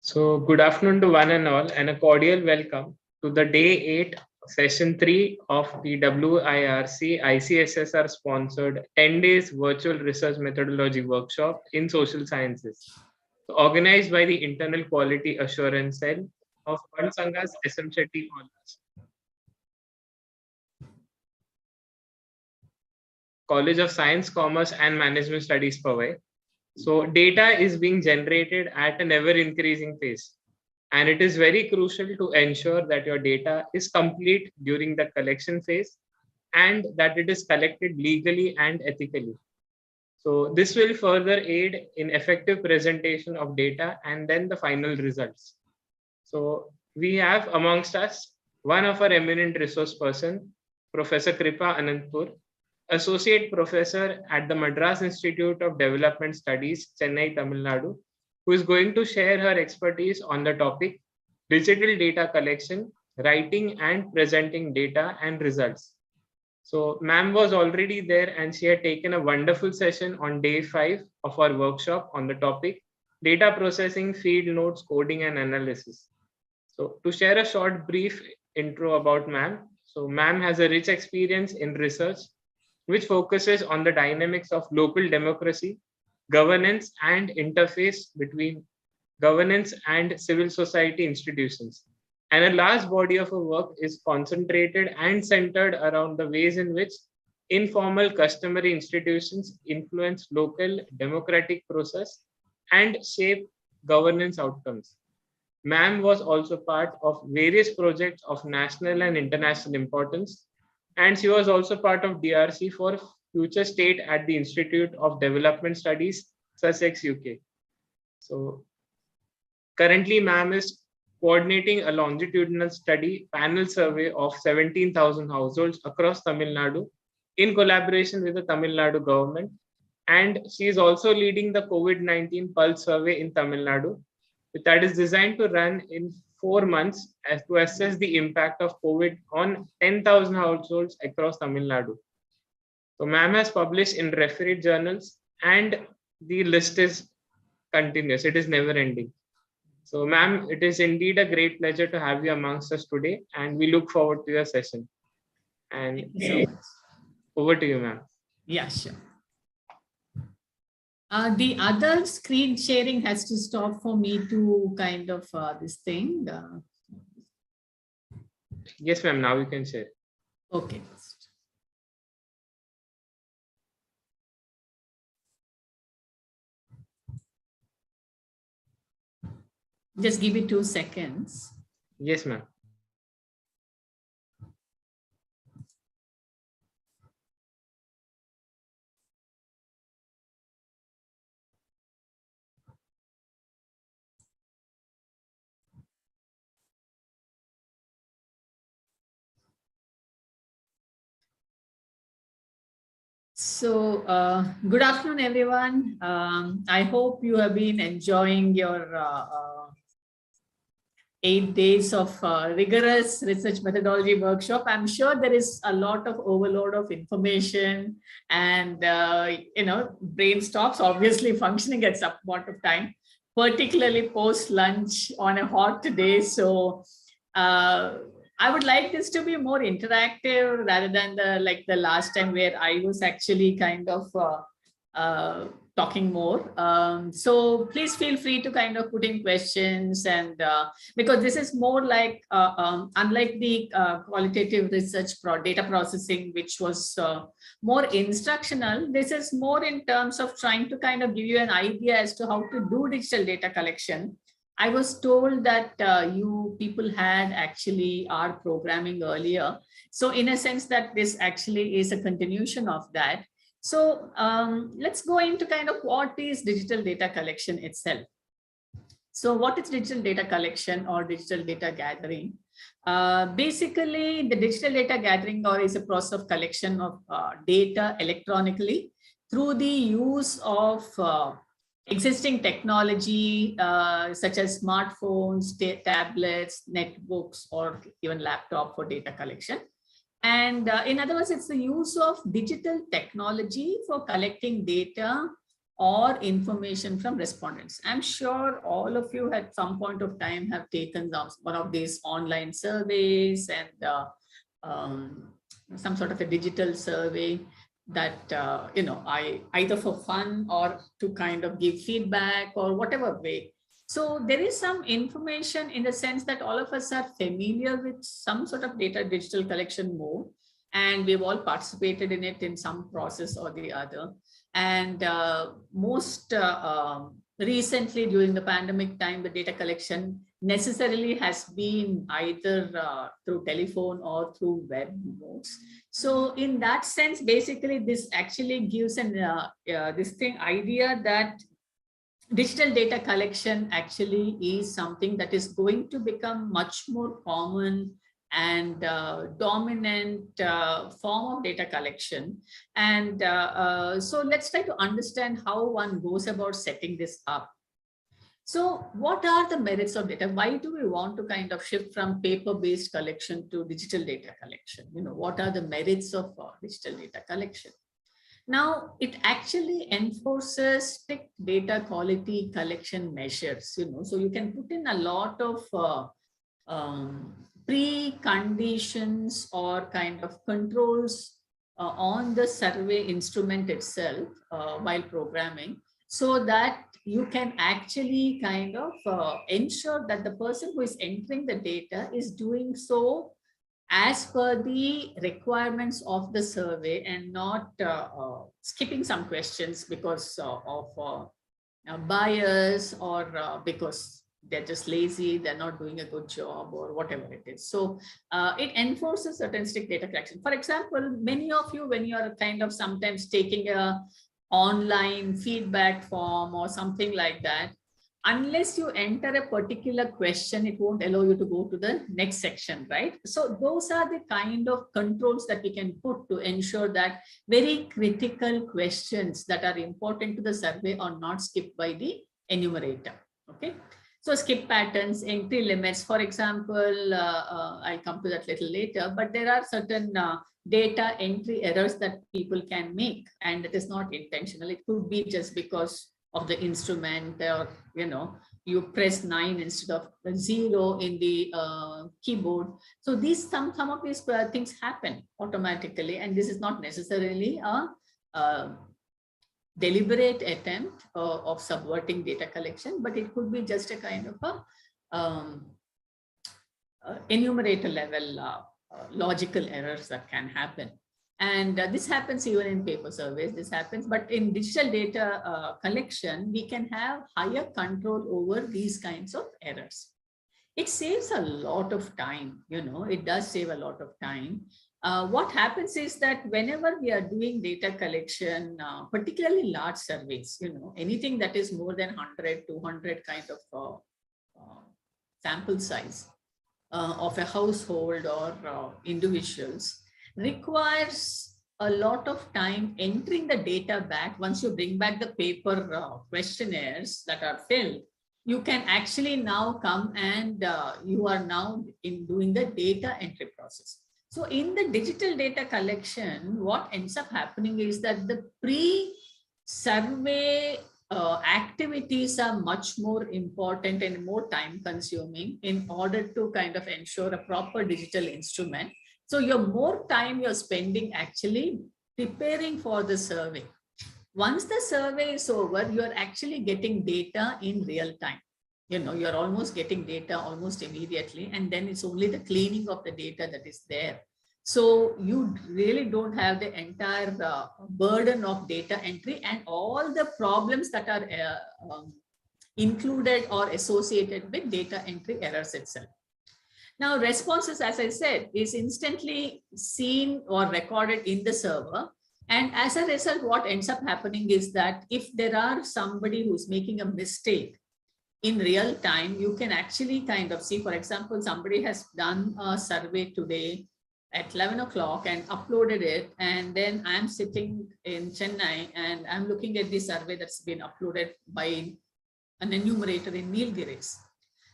So, good afternoon to one and all, and a cordial welcome to the day 8, session 3 of the WIRC ICSSR sponsored 10 days virtual research methodology workshop in social sciences, organized by the Internal Quality Assurance Cell of Pansanga's SM Shetty College of Science, Commerce, and Management Studies, Powai. So, data is being generated at an ever increasing pace. And it is very crucial to ensure that your data is complete during the collection phase and that it is collected legally and ethically. So this will further aid in effective presentation of data and then the final results. So we have amongst us one of our eminent resource person, Professor Kripa Anantpur, Associate Professor at the Madras Institute of Development Studies, Chennai, Tamil Nadu, who is going to share her expertise on the topic digital data collection, writing and presenting data and results. So ma'am was already there and she had taken a wonderful session on day 5 of our workshop on the topic data processing, field notes, coding and analysis. So to share a short brief intro about ma'am. So ma'am has a rich experience in research which focuses on the dynamics of local democracy, governance, and interface between governance and civil society institutions. And a large body of her work is concentrated and centered around the ways in which informal customary institutions influence local democratic process and shape governance outcomes. Ma'am was also part of various projects of national and international importance, and she was also part of DRC for future state at the Institute of Development Studies, Sussex, UK. So currently, ma'am is coordinating a longitudinal study panel survey of 17,000 households across Tamil Nadu in collaboration with the Tamil Nadu government. And she is also leading the COVID-19 Pulse survey in Tamil Nadu, that is designed to run in 4 months as to assess the impact of COVID on 10,000 households across Tamil Nadu. So ma'am has published in refereed journals and the list is continuous. It is never ending. So ma'am, it is indeed a great pleasure to have you amongst us today and we look forward to your session. And thank you so much. Over to you, ma'am. Yeah, sure. The other screen sharing has to stop for me to kind of this thing. Yes, ma'am. Now you can share. Okay. Just give it 2 seconds. Yes, ma'am. So, good afternoon, everyone. I hope you have been enjoying your 8 days of rigorous research methodology workshop. I'm sure there is a lot of overload of information and, brain stops obviously functioning at some point of time, particularly post lunch on a hot day. So, I would like this to be more interactive rather than the last time where I was actually kind of talking more. So please feel free to kind of put in questions and because this is more like unlike the qualitative research data processing, which was more instructional, this is more in terms of trying to kind of give you an idea as to how to do digital data collection. I was told that you people had actually R programming earlier. So in a sense that this actually is a continuation of that. So let's go into kind of what is digital data collection itself. So what is digital data collection or digital data gathering? Basically, the digital data gathering or is a process of collection of data electronically through the use of existing technology such as smartphones, tablets, netbooks, or even laptop for data collection. And in other words, it's the use of digital technology for collecting data or information from respondents. I'm sure all of you at some point of time have taken one of these online surveys and some sort of a digital survey that, I either for fun or to kind of give feedback or whatever way. So there is some information in the sense that all of us are familiar with some sort of data digital collection mode, and we've all participated in it in some process or the other. And most recently during the pandemic time, the data collection necessarily has been either through telephone or through web modes. So in that sense, basically this actually gives an idea that digital data collection actually is something that is going to become much more common and dominant form of data collection. And so let's try to understand how one goes about setting this up. So what are the merits of data? Why do we want to kind of shift from paper-based collection to digital data collection? What are the merits of digital data collection? Now, it actually enforces strict data quality collection measures, so you can put in a lot of preconditions or kind of controls on the survey instrument itself while programming, so that you can actually kind of ensure that the person who is entering the data is doing so as per the requirements of the survey and not skipping some questions because of bias or because they're just lazy, they're not doing a good job or whatever it is. So it enforces certain strict data collection. For example, many of you, when you are kind of sometimes taking a online feedback form or something like that, unless you enter a particular question, it won't allow you to go to the next section, right? So those are the kind of controls that we can put to ensure that very critical questions that are important to the survey are not skipped by the enumerator, okay? So skip patterns, entry limits, for example, I'll come to that little later, but there are certain data entry errors that people can make, and it is not intentional. It could be just because of the instrument, or you press 9 instead of 0 in the keyboard. So these some of these things happen automatically, and this is not necessarily a deliberate attempt of subverting data collection, but it could be just a kind of a enumerator level logical errors that can happen. And this happens even in paper surveys, this happens, but in digital data collection, we can have higher control over these kinds of errors. It saves a lot of time, it does save a lot of time. What happens is that whenever we are doing data collection, particularly large surveys, anything that is more than 100, 200 kind of sample size of a household or individuals, requires a lot of time entering the data back. Once you bring back the paper questionnaires that are filled, you can actually now come and you are now in doing the data entry process. So in the digital data collection, what ends up happening is that the pre-survey activities are much more important and more time consuming in order to kind of ensure a proper digital instrument. So you're more time you're spending actually preparing for the survey. Once the survey is over, you're actually getting data in real time. You're almost getting data almost immediately, and then it's only the cleaning of the data that is there. So you really don't have the entire burden of data entry and all the problems that are included or associated with data entry errors itself. Now, responses, as I said, is instantly seen or recorded in the server. And as a result, what ends up happening is that if there are somebody who's making a mistake in real time, you can actually kind of see, for example, somebody has done a survey today at 11 o'clock and uploaded it. And then I'm sitting in Chennai and I'm looking at the survey that's been uploaded by an enumerator in Nilgiris.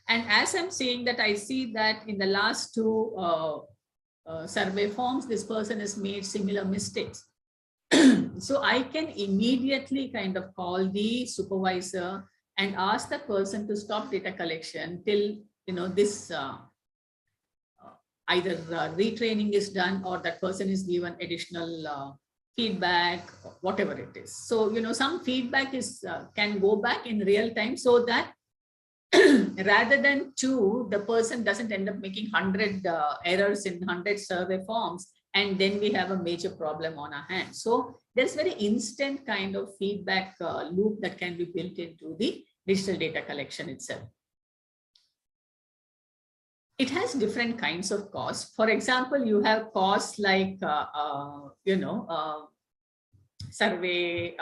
And as I'm saying that, I see that in the last 2 survey forms, this person has made similar mistakes. So I can immediately kind of call the supervisor and ask the person to stop data collection till this either retraining is done or that person is given additional feedback, whatever it is. So some feedback is can go back in real time, so that rather than two, the person doesn't end up making 100 errors in 100 survey forms, and then we have a major problem on our hands. So there's very instant kind of feedback loop that can be built into the digital data collection itself. It has different kinds of costs. For example, you have costs like, survey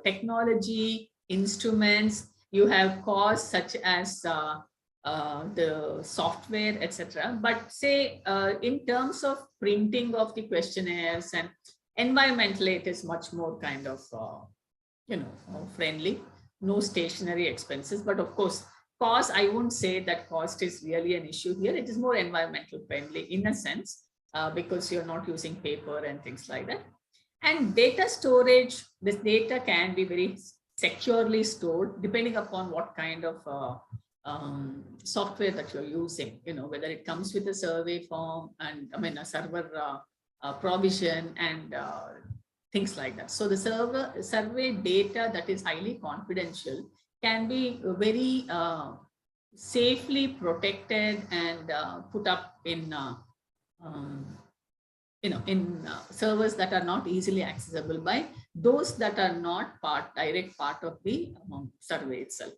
technology, instruments. You have costs such as the software, etc. But say in terms of printing of the questionnaires and environmentally, it is much more kind of friendly. No stationary expenses, but of course, cost, I won't say that cost is really an issue here. It is more environmental friendly in a sense, because you're not using paper and things like that. And data storage, this data can be very securely stored depending upon what kind of software that you're using, whether it comes with a survey form and a server provision and things like that. So the survey data that is highly confidential can be very safely protected and put up in servers that are not easily accessible by those that are not direct part of the survey itself.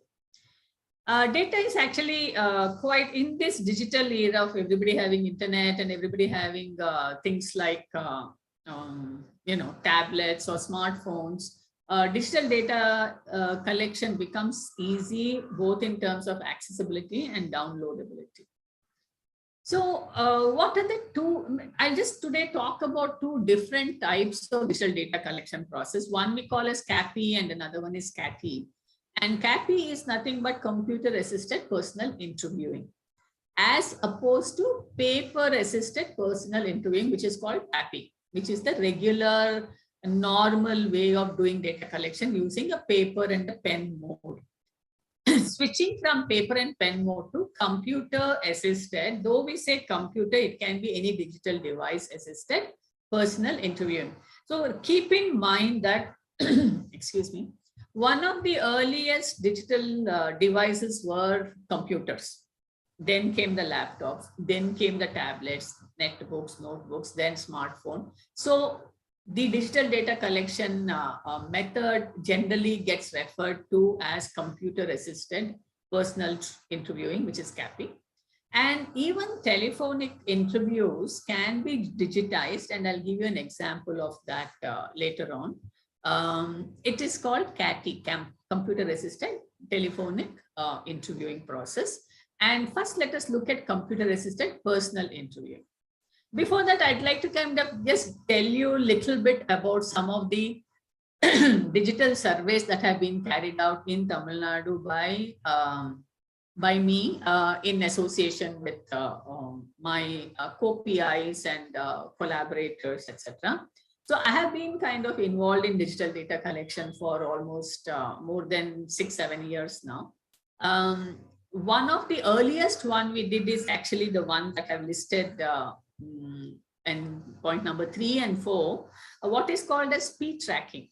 Data is actually quite in this digital era of everybody having internet and everybody having things like tablets or smartphones. Digital data collection becomes easy both in terms of accessibility and downloadability. So what are the two? I'll just today talk about two different types of digital data collection process. One we call as CAPI and another one is CATI. And CAPI is nothing but computer assisted personal interviewing, as opposed to paper assisted personal interviewing, which is called CAPI, which is the regular normal way of doing data collection using a paper and a pen mode. Switching from paper and pen mode to computer assisted, though we say computer, it can be any digital device assisted personal interviewing. So keep in mind that, excuse me, one of the earliest digital devices were computers. Then came the laptops, then came the tablets, netbooks, notebooks, then smartphone. So the digital data collection method generally gets referred to as computer assisted personal interviewing, which is CAPI. And even telephonic interviews can be digitized, and I'll give you an example of that later on. It is called CATI, computer assisted telephonic interviewing process. And first, let us look at computer assisted personal interviewing. Before that, I'd like to kind of just tell you a little bit about some of the digital surveys that have been carried out in Tamil Nadu by me in association with my co-PIs and collaborators, etc. So I have been kind of involved in digital data collection for almost more than 6-7 years now. One of the earliest one we did is actually the one that I've listed and point number 3 and 4, what is called as speed tracking.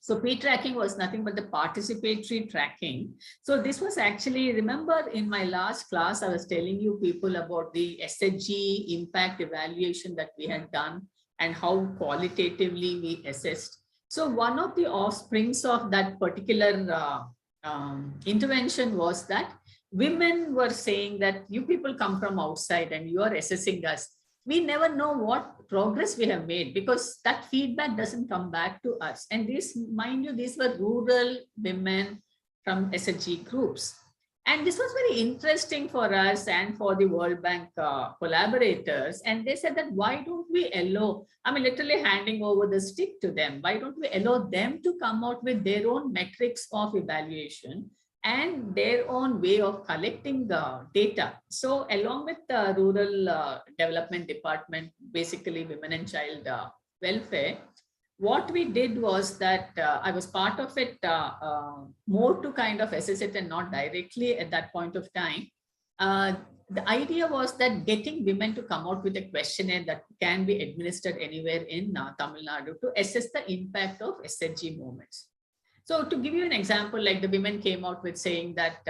So speed tracking was nothing but the participatory tracking. So this was actually, remember in my last class, I was telling you people about the SHG impact evaluation that we had done and how qualitatively we assessed. So one of the offsprings of that particular intervention was that women were saying that you people come from outside and you are assessing us. We never know what progress we have made because that feedback doesn't come back to us. And these, mind you, these were rural women from SHG groups. And this was very interesting for us and for the World Bank collaborators. And they said that why don't we allow, I mean, literally handing over the stick to them. Why don't we allow them to come out with their own metrics of evaluation and their own way of collecting the data. So along with the Rural Development Department, basically Women and Child Welfare, what we did was that I was part of it more to kind of assess it and not directly at that point of time. The idea was that getting women to come out with a questionnaire that can be administered anywhere in Tamil Nadu to assess the impact of SHG movements. So to give you an example, like the women came out with saying that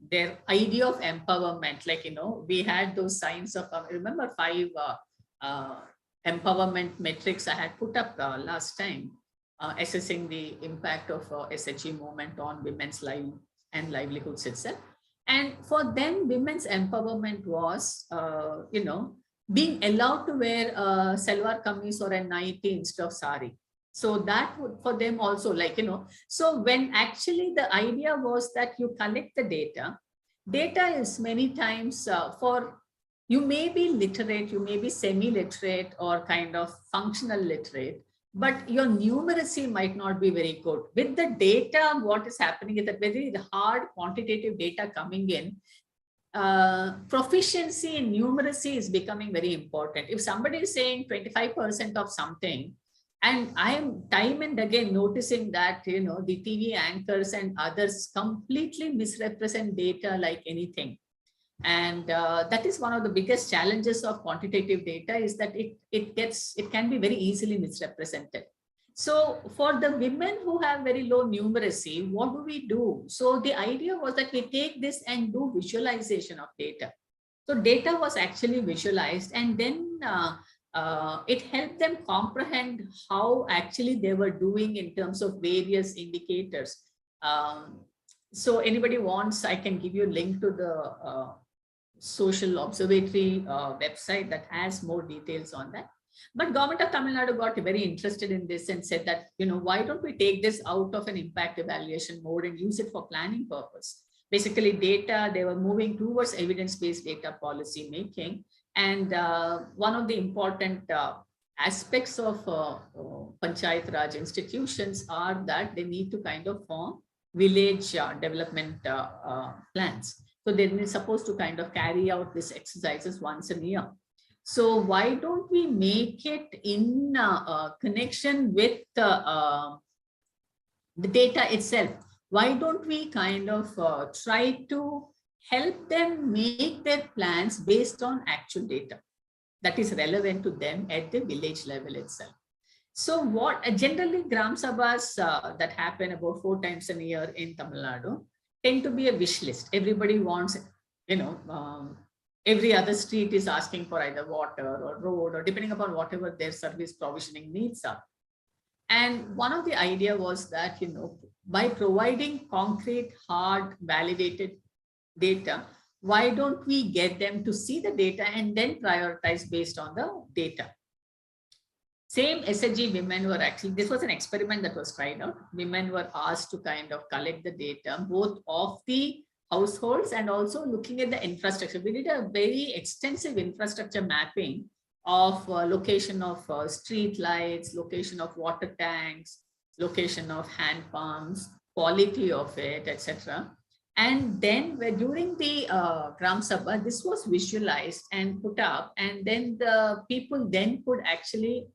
their idea of empowerment, like, we had those signs of, remember 5 empowerment metrics I had put up last time, assessing the impact of SHG movement on women's life and livelihoods itself. And for them, women's empowerment was, being allowed to wear a salwar kameez or a nightie instead of sari. So that would for them also, like, so when actually the idea was that you collect the data is many times for, you may be literate, you may be semi-literate or kind of functional literate, but your numeracy might not be very good. With the data, what is happening is that very hard quantitative data coming in, proficiency in numeracy is becoming very important. If somebody is saying 25% of something, and I am time and again noticing that, the TV anchors and others completely misrepresent data like anything. And that is one of the biggest challenges of quantitative data, is that it can be very easily misrepresented. So for the women who have very low numeracy, what do we do? So the idea was that we take this and do visualization of data. So data was actually visualized, and then it helped them comprehend how actually they were doing in terms of various indicators. So anybody wants, I can give you a link to the Social Observatory website that has more details on that. But government of Tamil Nadu got very interested in this and said that, why don't we take this out of an impact evaluation mode and use it for planning purpose? Basically data, they were moving towards evidence-based data policy making. And one of the important aspects of Panchayat Raj institutions are that they need to kind of form village development plans. So they're supposed to kind of carry out these exercises once a year. So why don't we make it in connection with the data itself? Why don't we kind of try to help them make their plans based on actual data that is relevant to them at the village level itself? So what generally Gram Sabhas that happen about 4 times a year in Tamil Nadu tend to be a wish list. Everybody wants, every other street is asking for either water or road, or depending upon whatever their service provisioning needs are. And one of the idea was that, by providing concrete, hard, validated data, why don't we get them to see the data and then prioritize based on the data? Same SHG women were actually, this was an experiment that was tried out. Women were asked to kind of collect the data, both of the households and also looking at the infrastructure. We did a very extensive infrastructure mapping of location of street lights, location of water tanks, location of hand pumps, quality of it, etc. And then during the Gram Sabha, this was visualized and put up, and then the people then could actually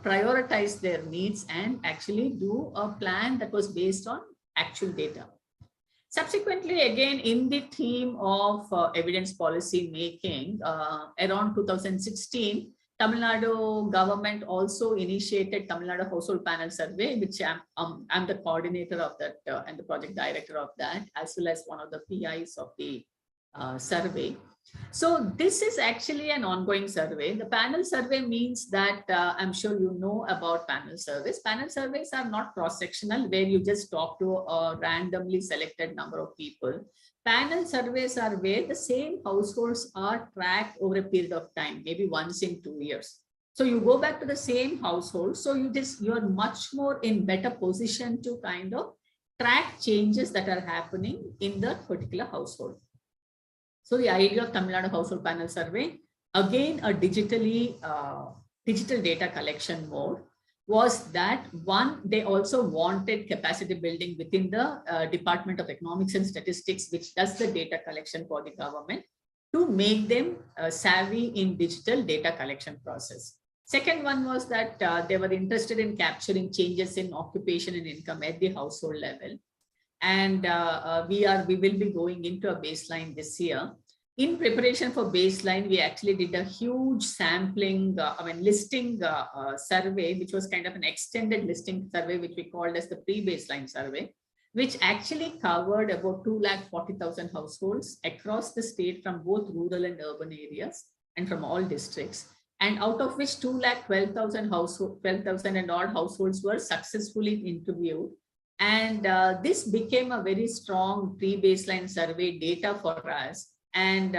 prioritize their needs and actually do a plan that was based on actual data. Subsequently, again, in the theme of evidence policy making, around 2016, Tamil Nadu government also initiated Tamil Nadu Household Panel Survey, which I'm the coordinator of that and the project director of that, as well as one of the PIs of the survey. So this is actually an ongoing survey. The panel survey means that I'm sure you know about panel surveys. Panel surveys are not cross-sectional where you just talk to a randomly selected number of people. Panel surveys are where the same households are tracked over a period of time, maybe once in 2 years. So you go back to the same household. So you're much more in better position to kind of track changes that are happening in the particular household. So the idea of Tamil Nadu Household Panel Survey, again, a digital data collection mode, was that one, they also wanted capacity building within the Department of Economics and Statistics, which does the data collection for the government, to make them savvy in digital data collection process. Second one was that they were interested in capturing changes in occupation and income at the household level. And we will be going into a baseline this year. In preparation for baseline, we actually did a huge sampling, listing survey, which was kind of an extended listing survey, which we called as the pre-baseline survey, which actually covered about 240,000 households across the state from both rural and urban areas and from all districts. And out of which 212,000 households, 12,000 and odd households were successfully interviewed. And this became a very strong pre-baseline survey data for us. And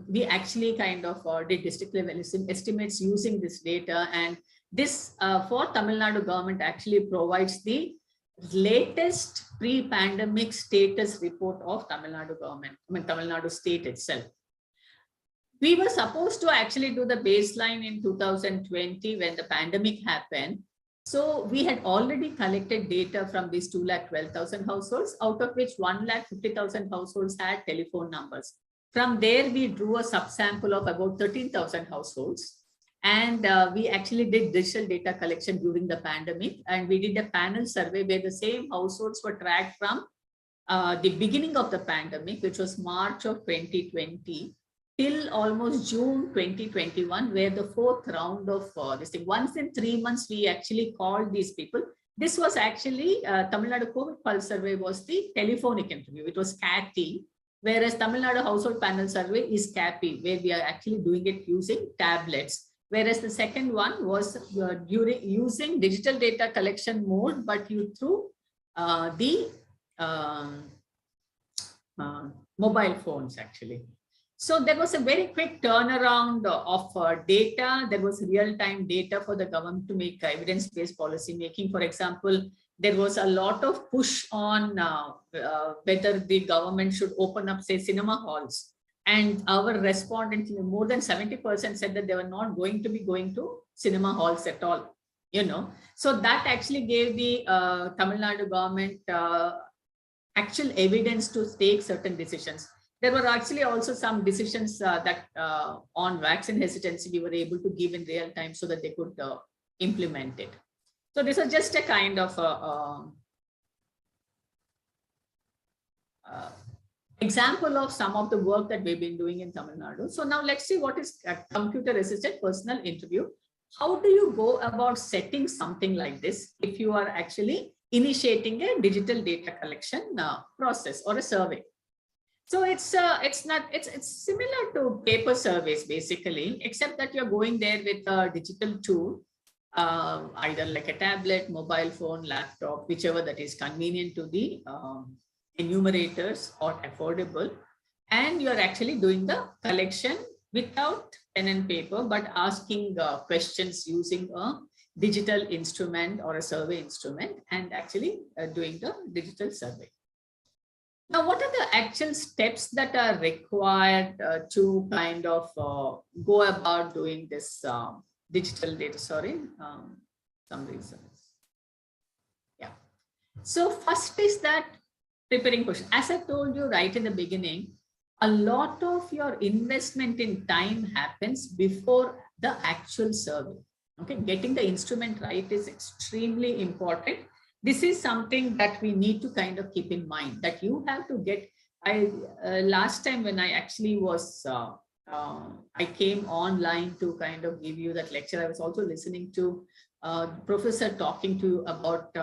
we actually kind of did district level estimates using this data. And this for Tamil Nadu government actually provides the latest pre-pandemic status report of Tamil Nadu government, Tamil Nadu state itself. We were supposed to actually do the baseline in 2020 when the pandemic happened. So we had already collected data from these 212,000 households, out of which 150,000 households had telephone numbers. From there, we drew a subsample of about 13,000 households. And we actually did digital data collection during the pandemic. And we did a panel survey where the same households were tracked from the beginning of the pandemic, which was March of 2020, till almost June 2021, where the fourth round of this thing. Once in 3 months, we actually called these people. This was actually Tamil Nadu COVID Pulse survey was the telephonic interview. It was CAT-T, whereas Tamil Nadu Household Panel Survey is CAPI, where we are actually doing it using tablets. Whereas the second one was using digital data collection mode, but through the mobile phones actually. So there was a very quick turnaround of data. There was real-time data for the government to make evidence-based policy making. For example, there was a lot of push on whether the government should open up, say, cinema halls. And our respondents, more than 70% said that they were not going to be going to cinema halls at all. So that actually gave the Tamil Nadu government actual evidence to take certain decisions. There were actually also some decisions that on vaccine hesitancy we were able to give in real time so that they could implement it. So this is just a kind of example of some of the work that we've been doing in Tamil Nadu. So now let's see what is a computer-assisted personal interview. How do you go about setting something like this if you are actually initiating a digital data collection process or a survey? So it's similar to paper surveys basically, except that you're going there with a digital tool, either like a tablet, mobile phone, laptop, whichever that is convenient to the enumerators or affordable. And you're actually doing the collection without pen and paper, but asking questions using a digital instrument or a survey instrument and actually doing the digital survey. Now, what are the actual steps that are required to kind of go about doing this digital data? Sorry, some reasons. Yeah. So first is that preparing question. As I told you right in the beginning, a lot of your investment in time happens before the actual survey. Okay, getting the instrument right is extremely important. This is something that we need to kind of keep in mind, that you have to get, last time when I actually was, I came online to kind of give you that lecture, I was also listening to professor talking to you about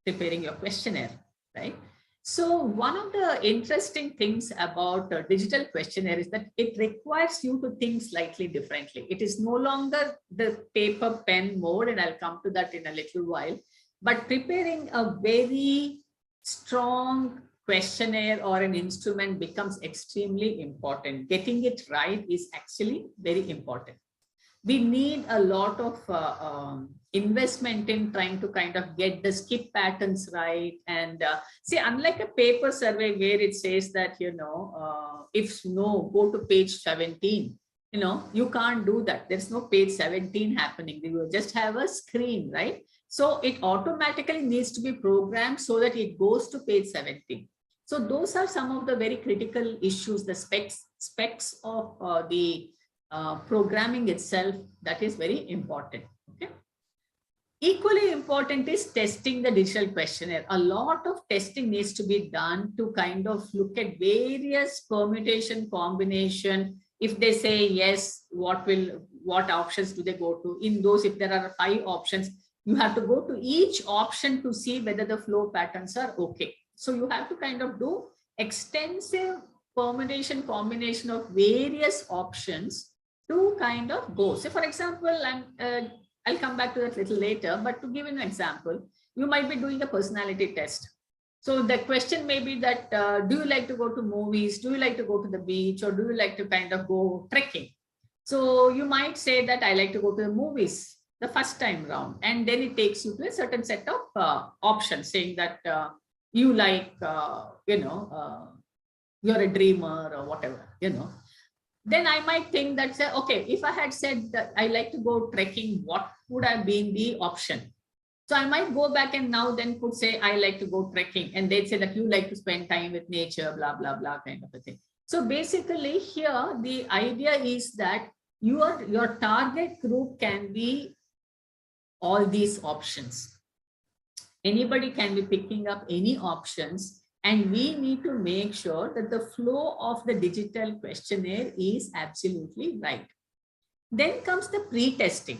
preparing your questionnaire, right? So one of the interesting things about a digital questionnaire is that it requires you to think slightly differently. It is no longer the paper pen mode, and I'll come to that in a little while. But preparing a very strong questionnaire or an instrument becomes extremely important. Getting it right is actually very important. We need a lot of investment in trying to kind of get the skip patterns right. And see, unlike a paper survey where it says that, if no, go to page 17, you can't do that. There's no page 17 happening. You just have a screen, right? So it automatically needs to be programmed so that it goes to page 17. So those are some of the very critical issues, the specs of the programming itself, that is very important. Equally important is testing the digital questionnaire. A lot of testing needs to be done to kind of look at various permutation combination. If they say yes, what options do they go to? In those, if there are 5 options, you have to go to each option to see whether the flow patterns are okay. So you have to kind of do extensive permutation combination of various options to kind of go. So for example, I'll come back to that a little later, but to give an example, you might be doing a personality test. So the question may be that, do you like to go to movies? Do you like to go to the beach? Or do you like to kind of go trekking? So you might say that I like to go to the movies the first time round. And then it takes you to a certain set of options saying that you like, you're a dreamer or whatever, then I might think that, say, okay, if I had said that I like to go trekking, what would have been the option? So I might go back and now then could say, I like to go trekking. And they'd say that you like to spend time with nature, blah, blah, blah, kind of a thing. So basically here, the idea is that your target group can be all these options. Anybody can be picking up any options, and we need to make sure that the flow of the digital questionnaire is absolutely right. Then comes the pre-testing,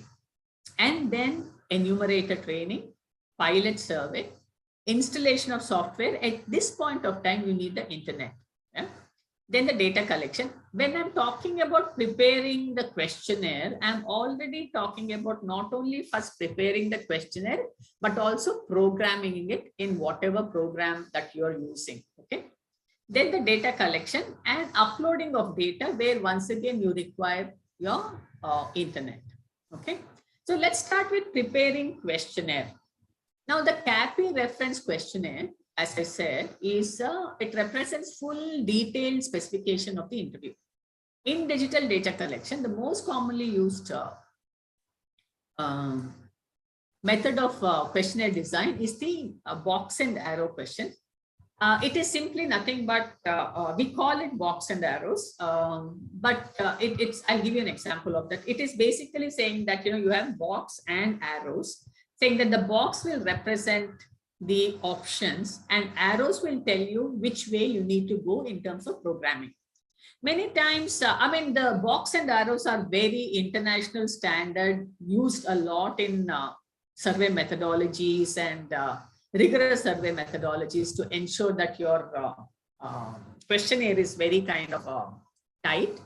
and then enumerator training, pilot survey, installation of software. At this point of time, you need the internet. Yeah? Then the data collection. When I'm talking about preparing the questionnaire, I'm already talking about not only first preparing the questionnaire, but also programming it in whatever program that you're using. Okay. Then the data collection and uploading of data, where once again you require your internet. Okay. So let's start with preparing questionnaire. Now the CAPI reference questionnaire, as I said, it represents full detailed specification of the interview. In digital data collection, the most commonly used method of questionnaire design is the box and arrow question. It is simply nothing but, we call it box and arrows, but I'll give you an example of that. It is basically saying that, you have box and arrows, saying that the box will represent the options and arrows will tell you which way you need to go in terms of programming. Many times, the box and arrows are very international standard, used a lot in survey methodologies and rigorous survey methodologies to ensure that your questionnaire is very kind of tight.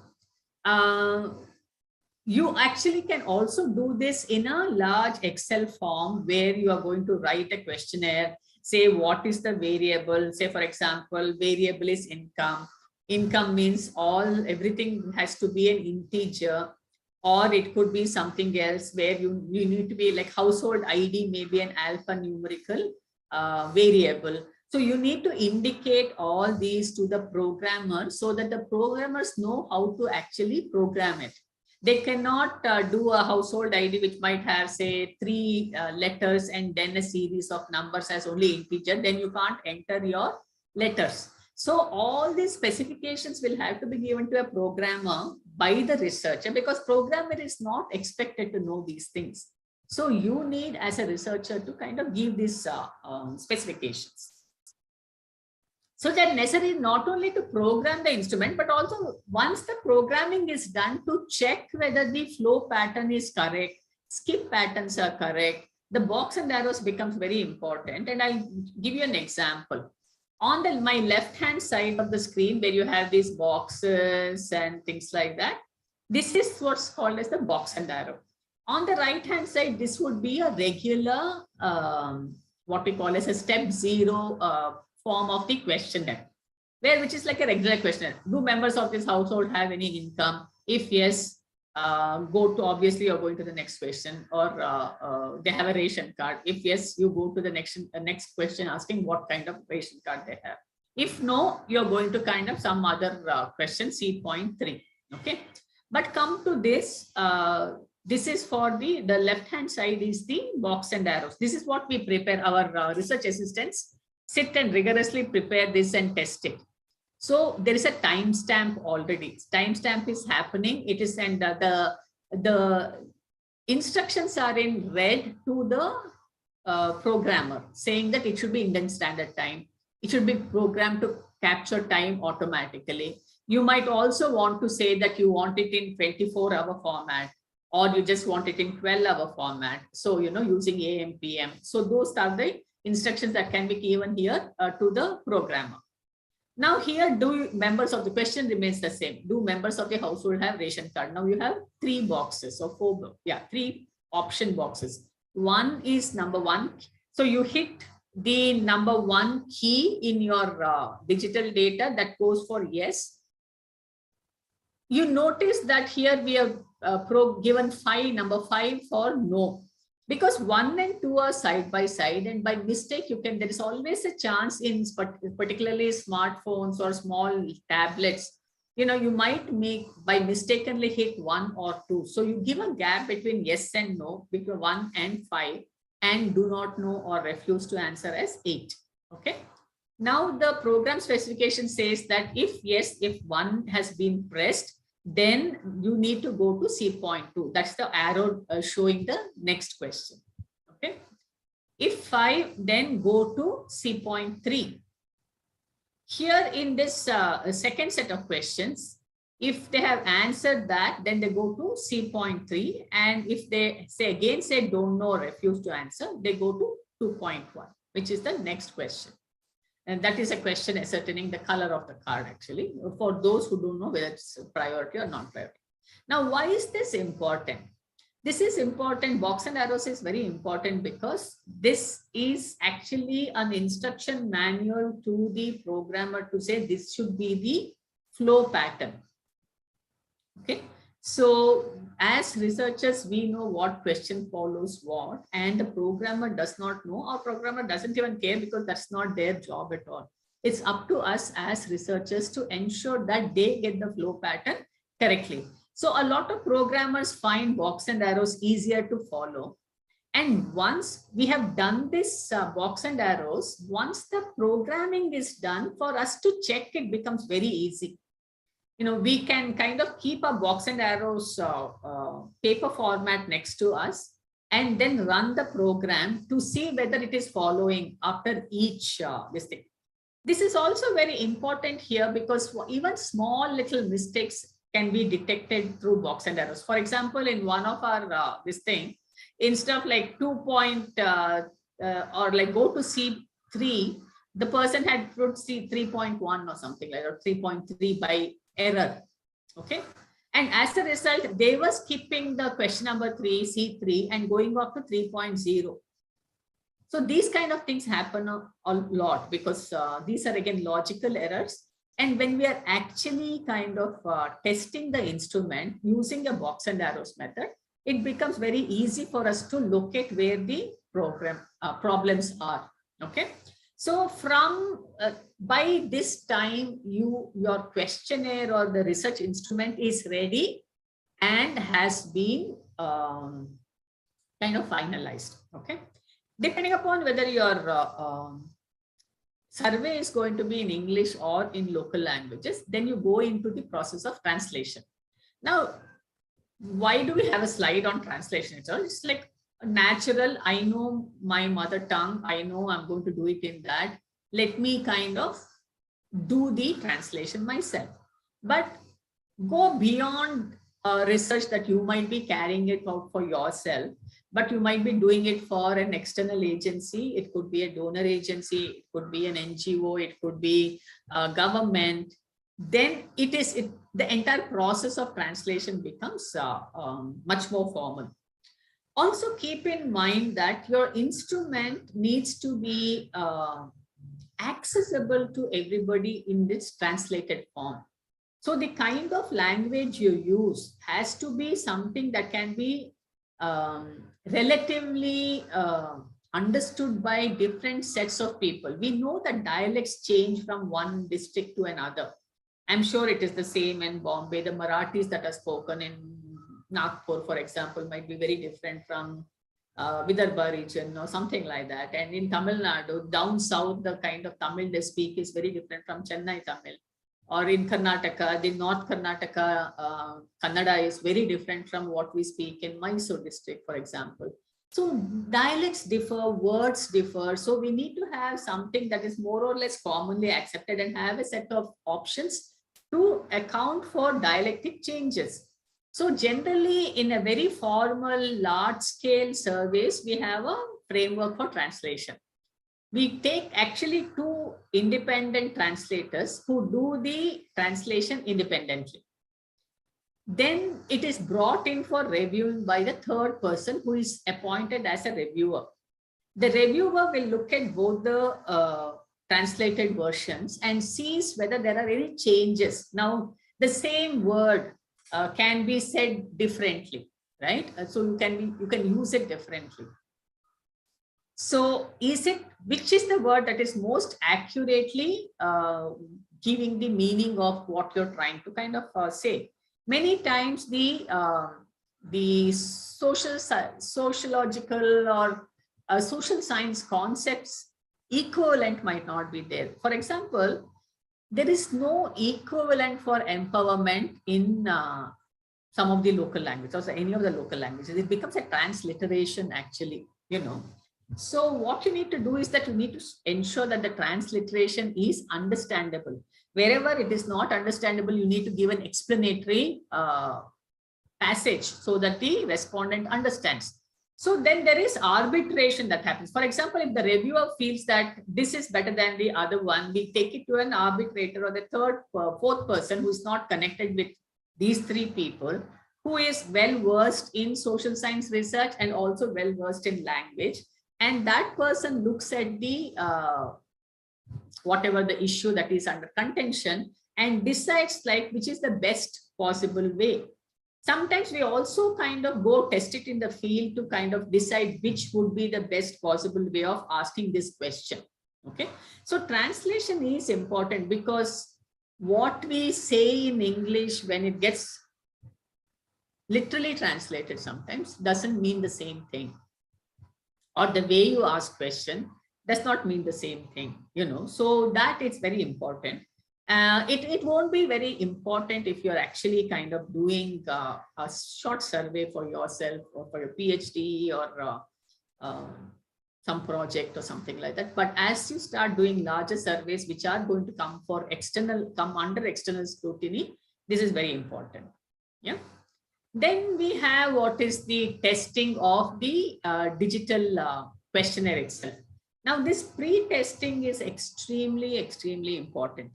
You actually can also do this in a large Excel form where you are going to write a questionnaire, say what is the variable, say for example, variable is income. Income means everything has to be an integer, or it could be something else where you need to be like household ID, maybe an alphanumerical variable. So you need to indicate all these to the programmer so that the programmers know how to actually program it. They cannot do a household ID which might have, say, 3 letters and then a series of numbers as only integer. Then you can't enter your letters. So all these specifications will have to be given to a programmer by the researcher, because programmer is not expected to know these things. So you need, as a researcher, to kind of give these specifications. So they're necessary not only to program the instrument, but also once the programming is done, to check whether the flow pattern is correct, skip patterns are correct. The box and arrows becomes very important. And I'll give you an example. On my left-hand side of the screen, where you have these boxes and things like that, this is what's called as the box and arrow. On the right-hand side, this would be a regular, what we call as a step 0 form of the questionnaire, which is like a regular questionnaire. Do members of this household have any income? If yes, obviously you're going to the next question, or they have a ration card. If yes, you go to the next question asking what kind of ration card they have. If no, you're going to kind of some other question, C.3. Okay, but come to this. This is for the left-hand side is the box and arrows. This is what we prepare. Our research assistants sit and rigorously prepare this and test it. So there is a timestamp already. Timestamp is happening. It is, and the Instructions are in red to the programmer, saying that it should be Indian Standard Time. It should be programmed to capture time automatically. You might also want to say that you want it in 24-hour format, or you just want it in 12-hour format. So, using AM, PM. So those are the instructions that can be given here to the programmer. Now here, do members of the question remains the same. Do members of the household have ration card? Now you have three boxes or three option boxes. One is number one. So you hit the number one key in your digital data that goes for yes. You notice that here we have given number five for no. Because 1 and 2 are side by side, and by mistake, there is always a chance in particularly smartphones or small tablets, you might by mistakenly hit 1 or 2. So you give a gap between yes and no, between 1 and 5, and do not know or refuse to answer as 8. Okay. Now the program specification says that if 1 has been pressed, then you need to go to C.2. That's the arrow showing the next question. Okay. If 5, then go to C.3. Here in this second set of questions, if they have answered that, then they go to C.3. And if they say don't know, refuse to answer, they go to 2.1, which is the next question. And that is a question ascertaining the color of the card, actually, for those who don't know whether it's priority or non-priority. Now, why is this important? This is important. Box and arrows is very important because this is actually an instruction manual to the programmer to say this should be the flow pattern. Okay. So as researchers, we know what question follows what, and the programmer does not know, or programmer doesn't even care because that's not their job at all. It's up to us as researchers to ensure that they get the flow pattern correctly. So a lot of programmers find box and arrows easier to follow. And once we have done this box and arrows, once the programming is done, for us to check, it becomes very easy. We can kind of keep a box and arrows paper format next to us and then run the program to see whether it is following after each this thing. This is also very important here because even small little mistakes can be detected through box and arrows. For example, in one of our instead of like 2 or like go to C3, the person had put C3.1 or something like that, or 3.3 by error. Okay. And as a result, they were skipping the question number 3, C3, and going up to 3.0. So these kind of things happen a lot because these are again logical errors. And when we are actually kind of testing the instrument using a box and arrows method, it becomes very easy for us to locate where the problems are. Okay. So from by this time, your questionnaire or the research instrument is ready and has been kind of finalized. Okay. Depending upon whether your survey is going to be in English or in local languages, then you go into the process of translation. Now, why do we have a slide on translation? It's like natural. I know my mother tongue. I know I'm going to do it in that. Let me kind of do the translation myself. But go beyond research that you might be carrying it out for yourself, but you might be doing it for an external agency. It could be a donor agency. It could be an NGO. It could be government. Then the entire process of translation becomes much more formal. Also keep in mind that your instrument needs to be accessible to everybody in this translated form. So the kind of language you use has to be something that can be relatively understood by different sets of people. We know that dialects change from one district to another. I'm sure it is the same in Bombay. The Marathis that are spoken in Nagpur, for example, might be very different from Vidarbha region or something like that. And in Tamil Nadu, down south, the kind of Tamil they speak is very different from Chennai Tamil. or in Karnataka, the North Karnataka Kannada is very different from what we speak in Mysore district, for example. So dialects differ, words differ. So we need to have something that is more or less commonly accepted and have a set of options to account for dialectic changes. So generally in a very formal large scale surveys, we have a framework for translation. We take actually two independent translators who do the translation independently. Then it is brought in for reviewing by the third person who is appointed as a reviewer. The reviewer will look at both the translated versions and sees whether there are any changes. Now, the same word can be said differently, right? So you can use it differently. So which is the word that is most accurately giving the meaning of what you're trying to kind of say? Many times the sociological or social science concepts equivalent might not be there. For example, there is no equivalent for empowerment in some of the local languages or any of the local languages. It becomes a transliteration actually, you know. So what you need to do is that you need to ensure that the transliteration is understandable. Wherever it is not understandable, you need to give an explanatory passage so that the respondent understands. So then there is arbitration that happens. For example, if the reviewer feels that this is better than the other one, we take it to an arbitrator or the fourth person who is not connected with these three people, who is well versed in social science research and also well versed in language. And that person looks at the whatever the issue that is under contention and decides like which is the best possible way. Sometimes we also kind of go test it in the field to kind of decide which would be the best possible way of asking this question. Okay, so translation is important because what we say in English when it gets literally translated sometimes doesn't mean the same thing, or the way you ask question does not mean the same thing, you know. So that is very important. It won't be very important if you're actually kind of doing a short survey for yourself or for your PhD or some project or something like that. But as you start doing larger surveys, which are going to come under external scrutiny, this is very important. Yeah. Then we have what is the testing of the digital questionnaire itself. Now, this pre-testing is extremely, extremely important.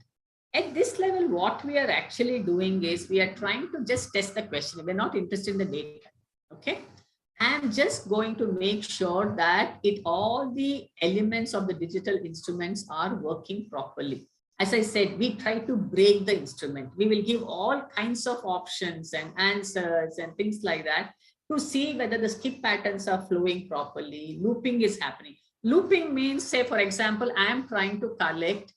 At this level, what we are actually doing is we are trying to just test the question. We're not interested in the data. Okay. I'm just going to make sure that all the elements of the digital instruments are working properly. As I said, we try to break the instrument. We will give all kinds of options and answers and things like that to see whether the skip patterns are flowing properly. Looping is happening. Looping means, say, for example, I am trying to collect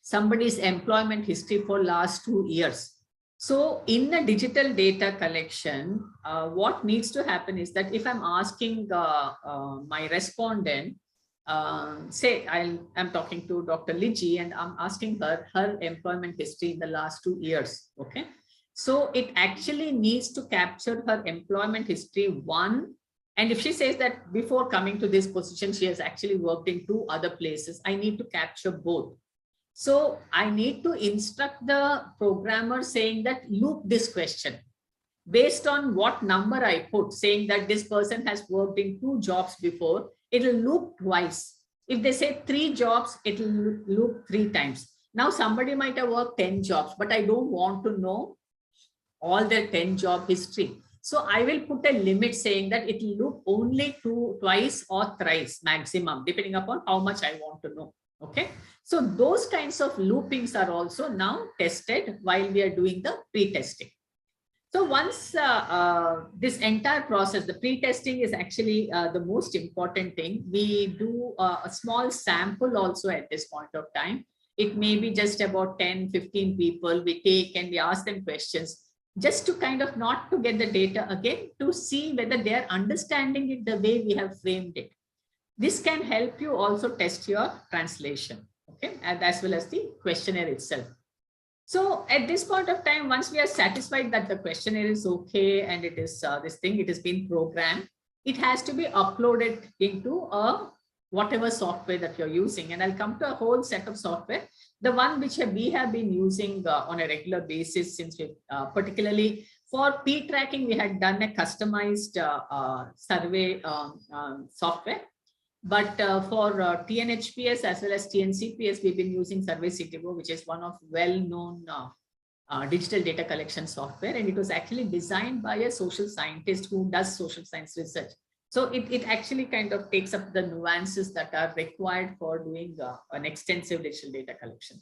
somebody's employment history for last 2 years. So in the digital data collection, what needs to happen is that if I'm asking my respondent, say I'm talking to Dr. Liji and I'm asking her employment history in the last 2 years. Okay. So it actually needs to capture her employment history one. And if she says that before coming to this position, she has actually worked in 2 other places, I need to capture both. So I need to instruct the programmer saying that loop this question based on what number I put, saying that this person has worked in 2 jobs before, it will loop twice. If they say 3 jobs, it will loop 3 times. Now somebody might have worked 10 jobs, but I don't want to know all their 10 job history. So I will put a limit saying that it will loop only twice or thrice maximum, depending upon how much I want to know. Okay. So those kinds of loopings are also now tested while we are doing the pre-testing. So once this entire process, the pre-testing is actually the most important thing. We do a small sample also at this point of time. It may be just about 10, 15 people we take and we ask them questions just to kind of not to get the data again, to see whether they are understanding it the way we have framed it. This can help you also test your translation, okay, and as well as the questionnaire itself. So at this point of time, once we are satisfied that the questionnaire is okay and it is it has been programmed, it has to be uploaded into whatever software that you're using. And I'll come to a whole set of software. The one which we have been using on a regular basis, since we particularly for P-tracking, we had done a customized survey software. But for TNHPS as well as TNCPS, we've been using Survey CTO, which is one of well-known digital data collection software. And it was actually designed by a social scientist who does social science research. So it actually kind of takes up the nuances that are required for doing an extensive digital data collection.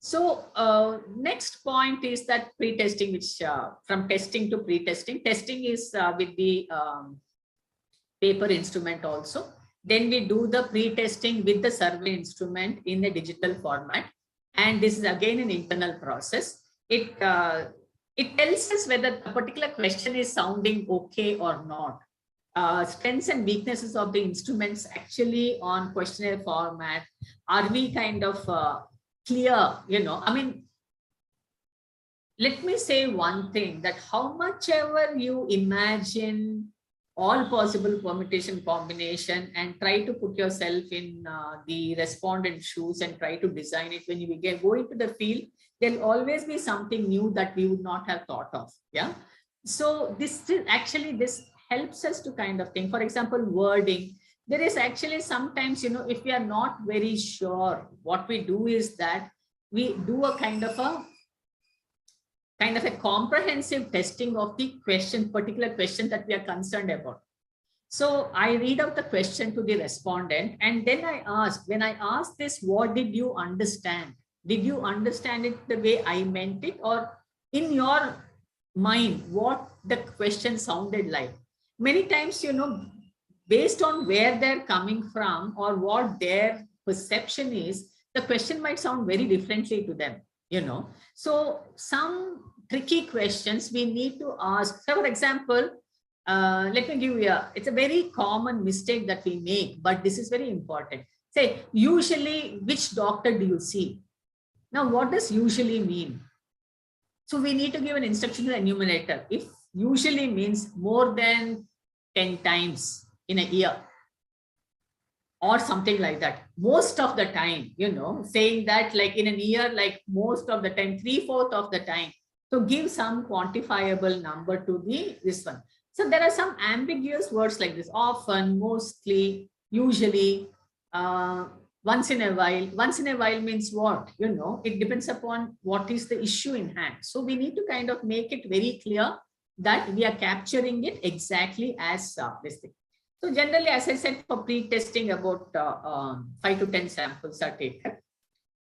So next point is that pre-testing, which from testing to pre-testing. Testing is with the paper instrument also. Then we do the pre-testing with the survey instrument in a digital format. And this is again an internal process. It tells us whether a particular question is sounding okay or not. Strengths and weaknesses of the instruments actually on questionnaire format. Are we kind of clear? I mean, let me say one thing, that how much ever you imagine all possible permutation combination and try to put yourself in the respondent shoes and try to design it, when you go into the field, there'll always be something new that we would not have thought of. Yeah. So this helps us to kind of think. For example, wording. There is actually sometimes, if we are not very sure, what we do is that we do a kind of a comprehensive testing of the particular question that we are concerned about. So I read out the question to the respondent, and then I ask, when I ask this, what did you understand? Did you understand it the way I meant it, or in your mind, what the question sounded like? Many times, based on where they're coming from or what their perception is, the question might sound very differently to them. So some tricky questions we need to ask. So for example, let me give you it's a very common mistake that we make, but this is very important. Say, usually, which doctor do you see? Now, what does usually mean? So we need to give an instruction to the enumerator. If usually means more than 10 times in a year, or something like that, most of the time, saying that like in a year, like most of the time, 3/4 of the time, to give some quantifiable number to this one. So there are some ambiguous words like this: often, mostly, usually, once in a while. Once in a while means what? It depends upon what is the issue in hand. So we need to kind of make it very clear that we are capturing it exactly as this thing. So generally, as I said, for pre-testing, about 5 to 10 samples are taken.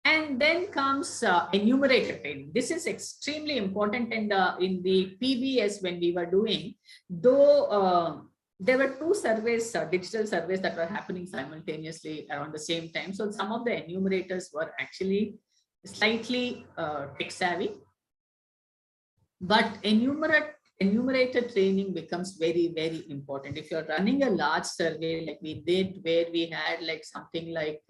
And then comes enumerator training. This is extremely important in the PBS when we were doing, though there were 2 surveys, digital surveys that were happening simultaneously around the same time. So some of the enumerators were actually slightly tech savvy, but enumerator training becomes very, very important. If you're running a large survey like we did, where we had like something like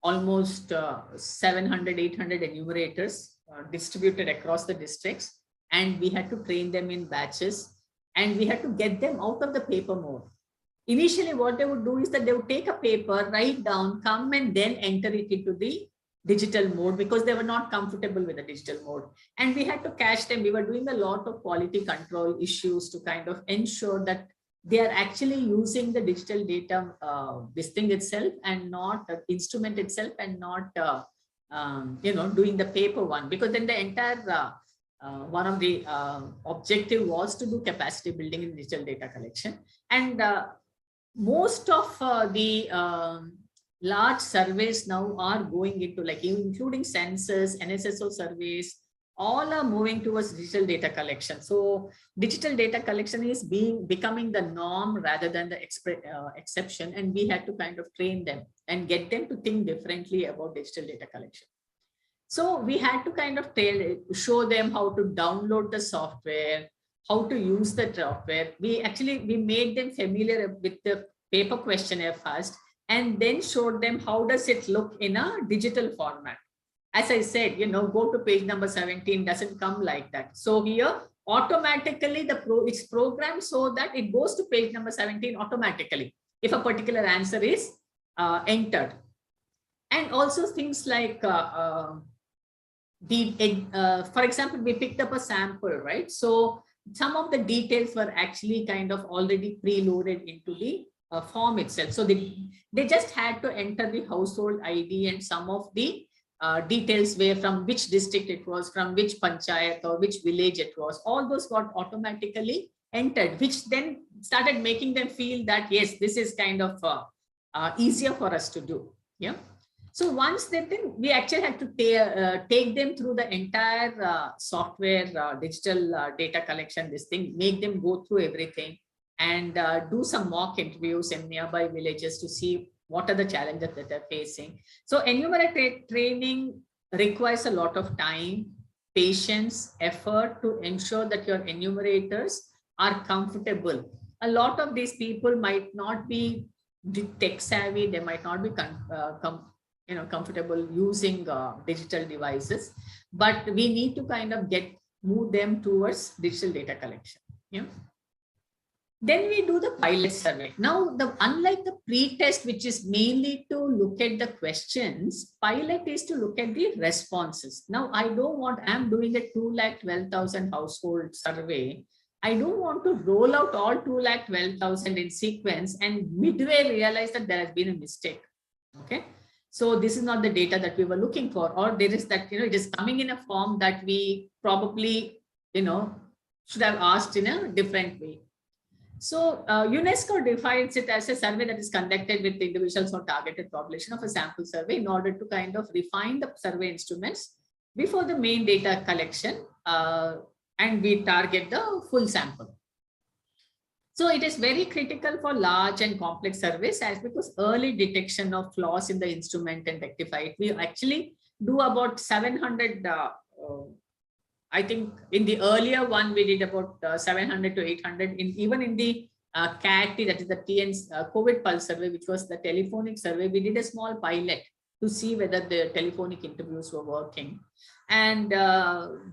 almost 700, 800 enumerators distributed across the districts, and we had to train them in batches, and we had to get them out of the paper mode. Initially, what they would do is that they would take a paper, write down, come and then enter it into the digital mode, because they were not comfortable with the digital mode. And we had to catch them. We were doing a lot of quality control issues to kind of ensure that they are actually using the digital data, this thing itself, and not the instrument itself, and not, doing the paper one, because then the entire, one of the objective was to do capacity building in digital data collection. And most of the large surveys now are going into, like, including census, NSSO surveys, all are moving towards digital data collection. So digital data collection is becoming the norm rather than the exception. And we had to kind of train them and get them to think differently about digital data collection. So we had to kind of show them how to download the software, how to use the software. We made them familiar with the paper questionnaire first, and then showed them how does it look in a digital format. as I said, go to page number 17, doesn't come like that. So here automatically it's programmed so that it goes to page number 17 automatically if a particular answer is entered. And also things like for example, we picked up a sample, right? So some of the details were actually kind of already preloaded into the form itself. So they just had to enter the household ID and some of the details were from which district it was, from which panchayat or which village it was. All those got automatically entered, which then started making them feel that, yes, this is kind of easier for us to do. Yeah. So once then we actually have to take them through the entire software, digital data collection, this thing, make them go through everything and do some mock interviews in nearby villages to see what are the challenges that they're facing. So enumerator training requires a lot of time, patience, effort to ensure that your enumerators are comfortable. A lot of these people might not be tech savvy, they might not be comfortable using digital devices, but we need to kind of move them towards digital data collection. Yeah. Then we do the pilot survey. Now, unlike the pre-test, which is mainly to look at the questions, pilot is to look at the responses. Now, I'm doing a 212,000 household survey. I don't want to roll out all 212,000 in sequence and midway realize that there has been a mistake. Okay. So this is not the data that we were looking for, or there is that, it is coming in a form that we probably, should have asked in a different way. So UNESCO defines it as a survey that is conducted with individuals or targeted population of a sample survey in order to kind of refine the survey instruments before the main data collection, and we target the full sample. So it is very critical for large and complex surveys because early detection of flaws in the instrument and rectify it. We actually do about 700, I think in the earlier one, we did about 700 to 800. Even in the CAT, that is the TN's COVID pulse survey, which was the telephonic survey, we did a small pilot to see whether the telephonic interviews were working. And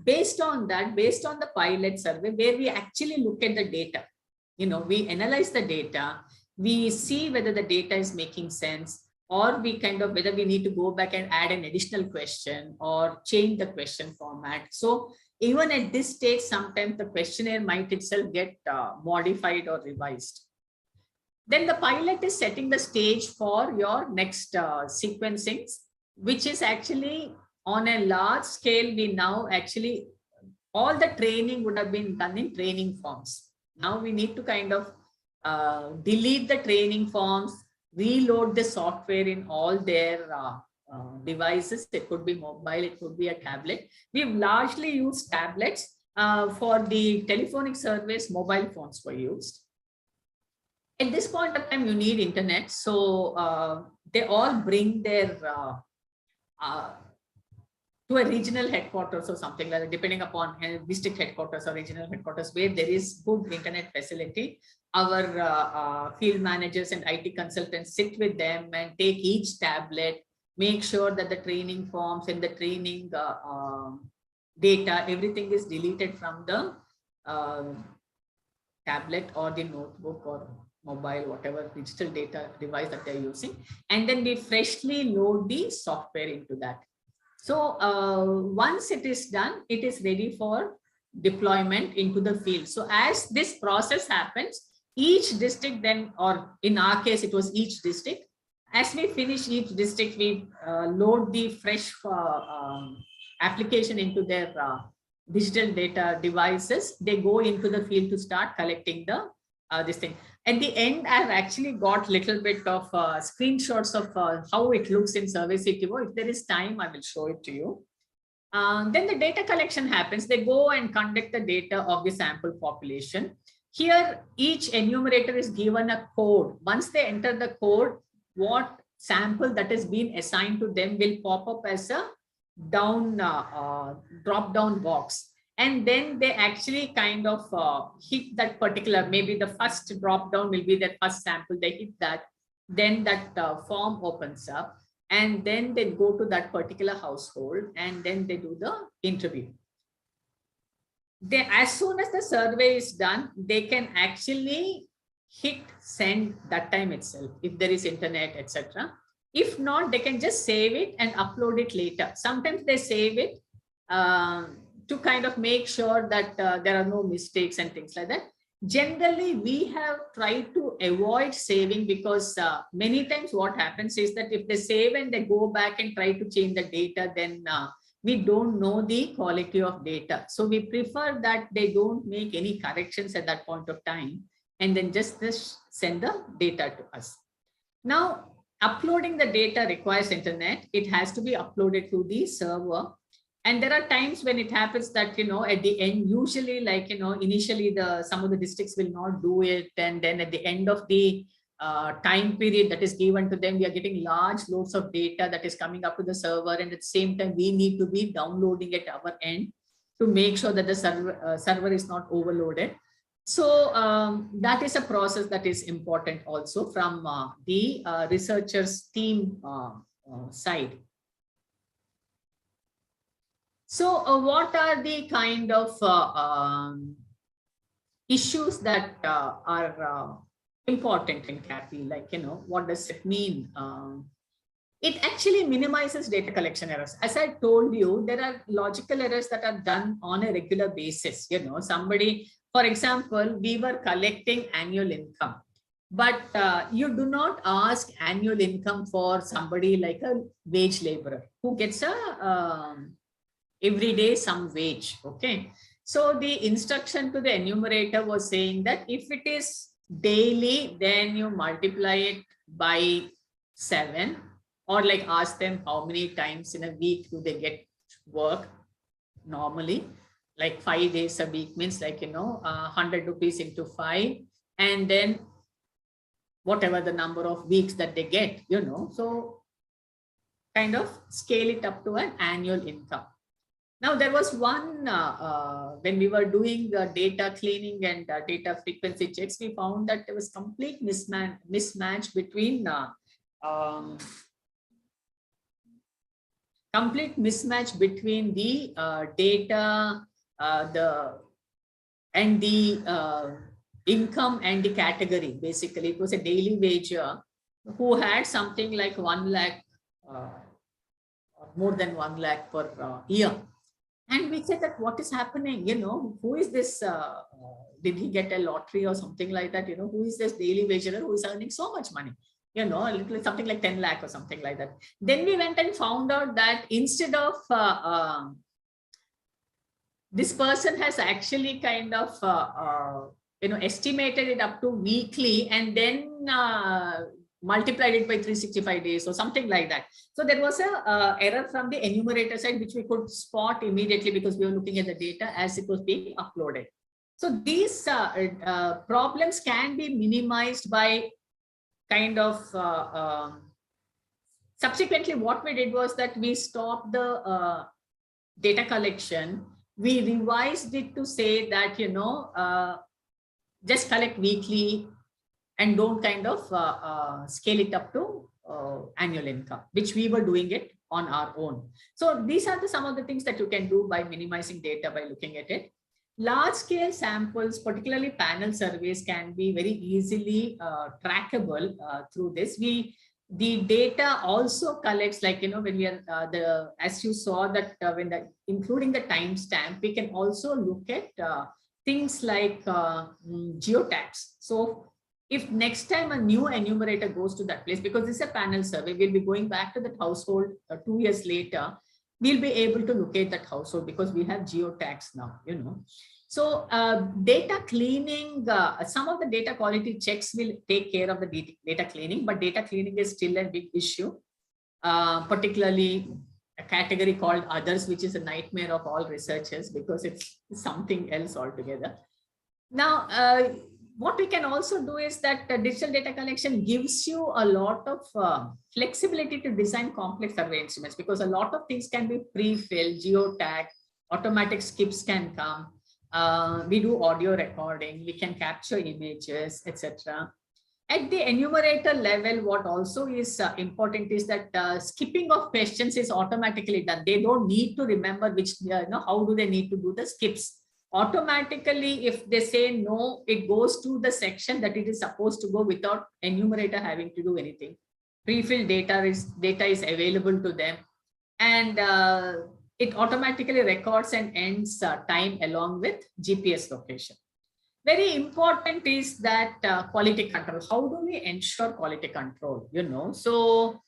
based on the pilot survey, where we actually look at the data, we analyze the data, we see whether the data is making sense, or whether we need to go back and add an additional question or change the question format. So even at this stage, sometimes the questionnaire might itself get modified or revised. Then the pilot is setting the stage for your next sequencing, which is actually on a large scale. We now actually, all the training would have been done in training forms. Now we need to kind of delete the training forms, reload the software in all their devices. It could be mobile, it could be a tablet. We've largely used tablets. For the telephonic surveys, mobile phones were used. At this point of time, you need internet. So they all bring their to a regional headquarters or something like that, depending upon district headquarters or regional headquarters, where there is good internet facility. Our field managers and IT consultants sit with them and take each tablet, make sure that the training forms and the training data, everything is deleted from the tablet or the notebook or mobile, whatever digital data device that they're using. And then we freshly load the software into that. So once it is done, it is ready for deployment into the field. So as this process happens, each district then, or in our case, it was each district. As we finish each district, we load the fresh application into their digital data devices. They go into the field to start collecting the this thing. At the end, I've actually got little bit of screenshots of how it looks in Survey CTO. If there is time, I will show it to you. Then the data collection happens. They go and conduct the data of the sample population. Here, each enumerator is given a code. Once they enter the code, what sample that has been assigned to them will pop up as a drop-down box. And then they actually kind of hit that particular, maybe the first drop down will be their first sample, they hit that, then that form opens up. and then they go to that particular household and then they do the interview. As soon as the survey is done, they can actually hit send that time itself if there is internet, etc. If not, they can just save it and upload it later. Sometimes they save it to kind of make sure that there are no mistakes and things like that. Generally, we have tried to avoid saving because many times what happens is that if they save and they go back and try to change the data, then we don't know the quality of data. So we prefer that they don't make any corrections at that point of time and then just send the data to us. Now, uploading the data requires internet. It has to be uploaded to the server. And there are times when it happens that, at the end, usually like, initially some of the districts will not do it. And then at the end of the time period that is given to them, we are getting large loads of data that is coming up to the server. And at the same time, we need to be downloading at our end to make sure that the server is not overloaded. So that is a process that is important also from the researchers team side. So what are the kind of issues that are important in CAPI? Like, what does it mean? It actually minimizes data collection errors. As I told you, there are logical errors that are done on a regular basis. Somebody, for example, we were collecting annual income, but you do not ask annual income for somebody like a wage laborer who gets a every day some wage. Okay, so the instruction to the enumerator was saying that if it is daily, then you multiply it by 7, or like ask them how many times in a week do they get work normally. Like 5 days a week means like 100 rupees into 5, and then whatever the number of weeks that they get, so kind of scale it up to an annual income. Now, there was one, when we were doing the data cleaning and data frequency checks, we found that there was complete mismatch between the data, and the income and the category. Basically, it was a daily wager who had something like 1 lakh, or more than 1 lakh per year. And we said that what is happening, who is this, did he get a lottery or something like that, who is this daily wagerer who is earning so much money, a little, something like 10 lakh or something like that. Then we went and found out that instead of, this person has actually kind of, estimated it up to weekly and then multiplied it by 365 days or something like that. So there was a error from the enumerator side, which we could spot immediately because we were looking at the data as it was being uploaded. So these problems can be minimized by kind of subsequently what we did was that we stopped the data collection. We revised it to say that, just collect weekly and don't kind of scale it up to annual income, which we were doing it on our own. So these are some of the things that you can do by minimizing data by looking at it. Large scale samples, particularly panel surveys, can be very easily trackable through this. The data also collects, like, when we are as you saw that when including the timestamp, we can also look at things like geotags. So if next time a new enumerator goes to that place, because this is a panel survey, we'll be going back to that household 2 years later, we'll be able to locate that household because we have geotags now, So data cleaning, some of the data quality checks will take care of the data cleaning, but data cleaning is still a big issue, particularly a category called others, which is a nightmare of all researchers because it's something else altogether. Now, what we can also do is that digital data collection gives you a lot of flexibility to design complex survey instruments, because a lot of things can be pre-filled, geotag, automatic skips can come. We do audio recording, we can capture images, etc. At the enumerator level, what also is important is that skipping of questions is automatically done. They don't need to remember which, how do they need to do the skips. Automatically, if they say no, it goes to the section that it is supposed to go without enumerator having to do anything. Pre-filled data is available to them, and it automatically records and ends time along with GPS location. Very important is that quality control. How do we ensure quality control? So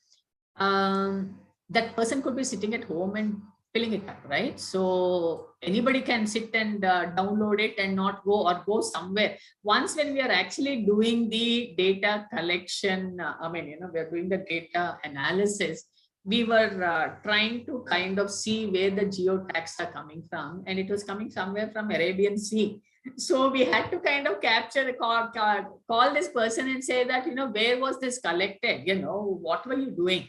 that person could be sitting at home and filling it up, right? So anybody can sit and download it and not go, or go somewhere. Once when we are actually doing the data collection, we are doing the data analysis, we were trying to kind of see where the geotags are coming from, and it was coming somewhere from Arabian Sea. So we had to kind of capture the call this person and say that, where was this collected? What were you doing?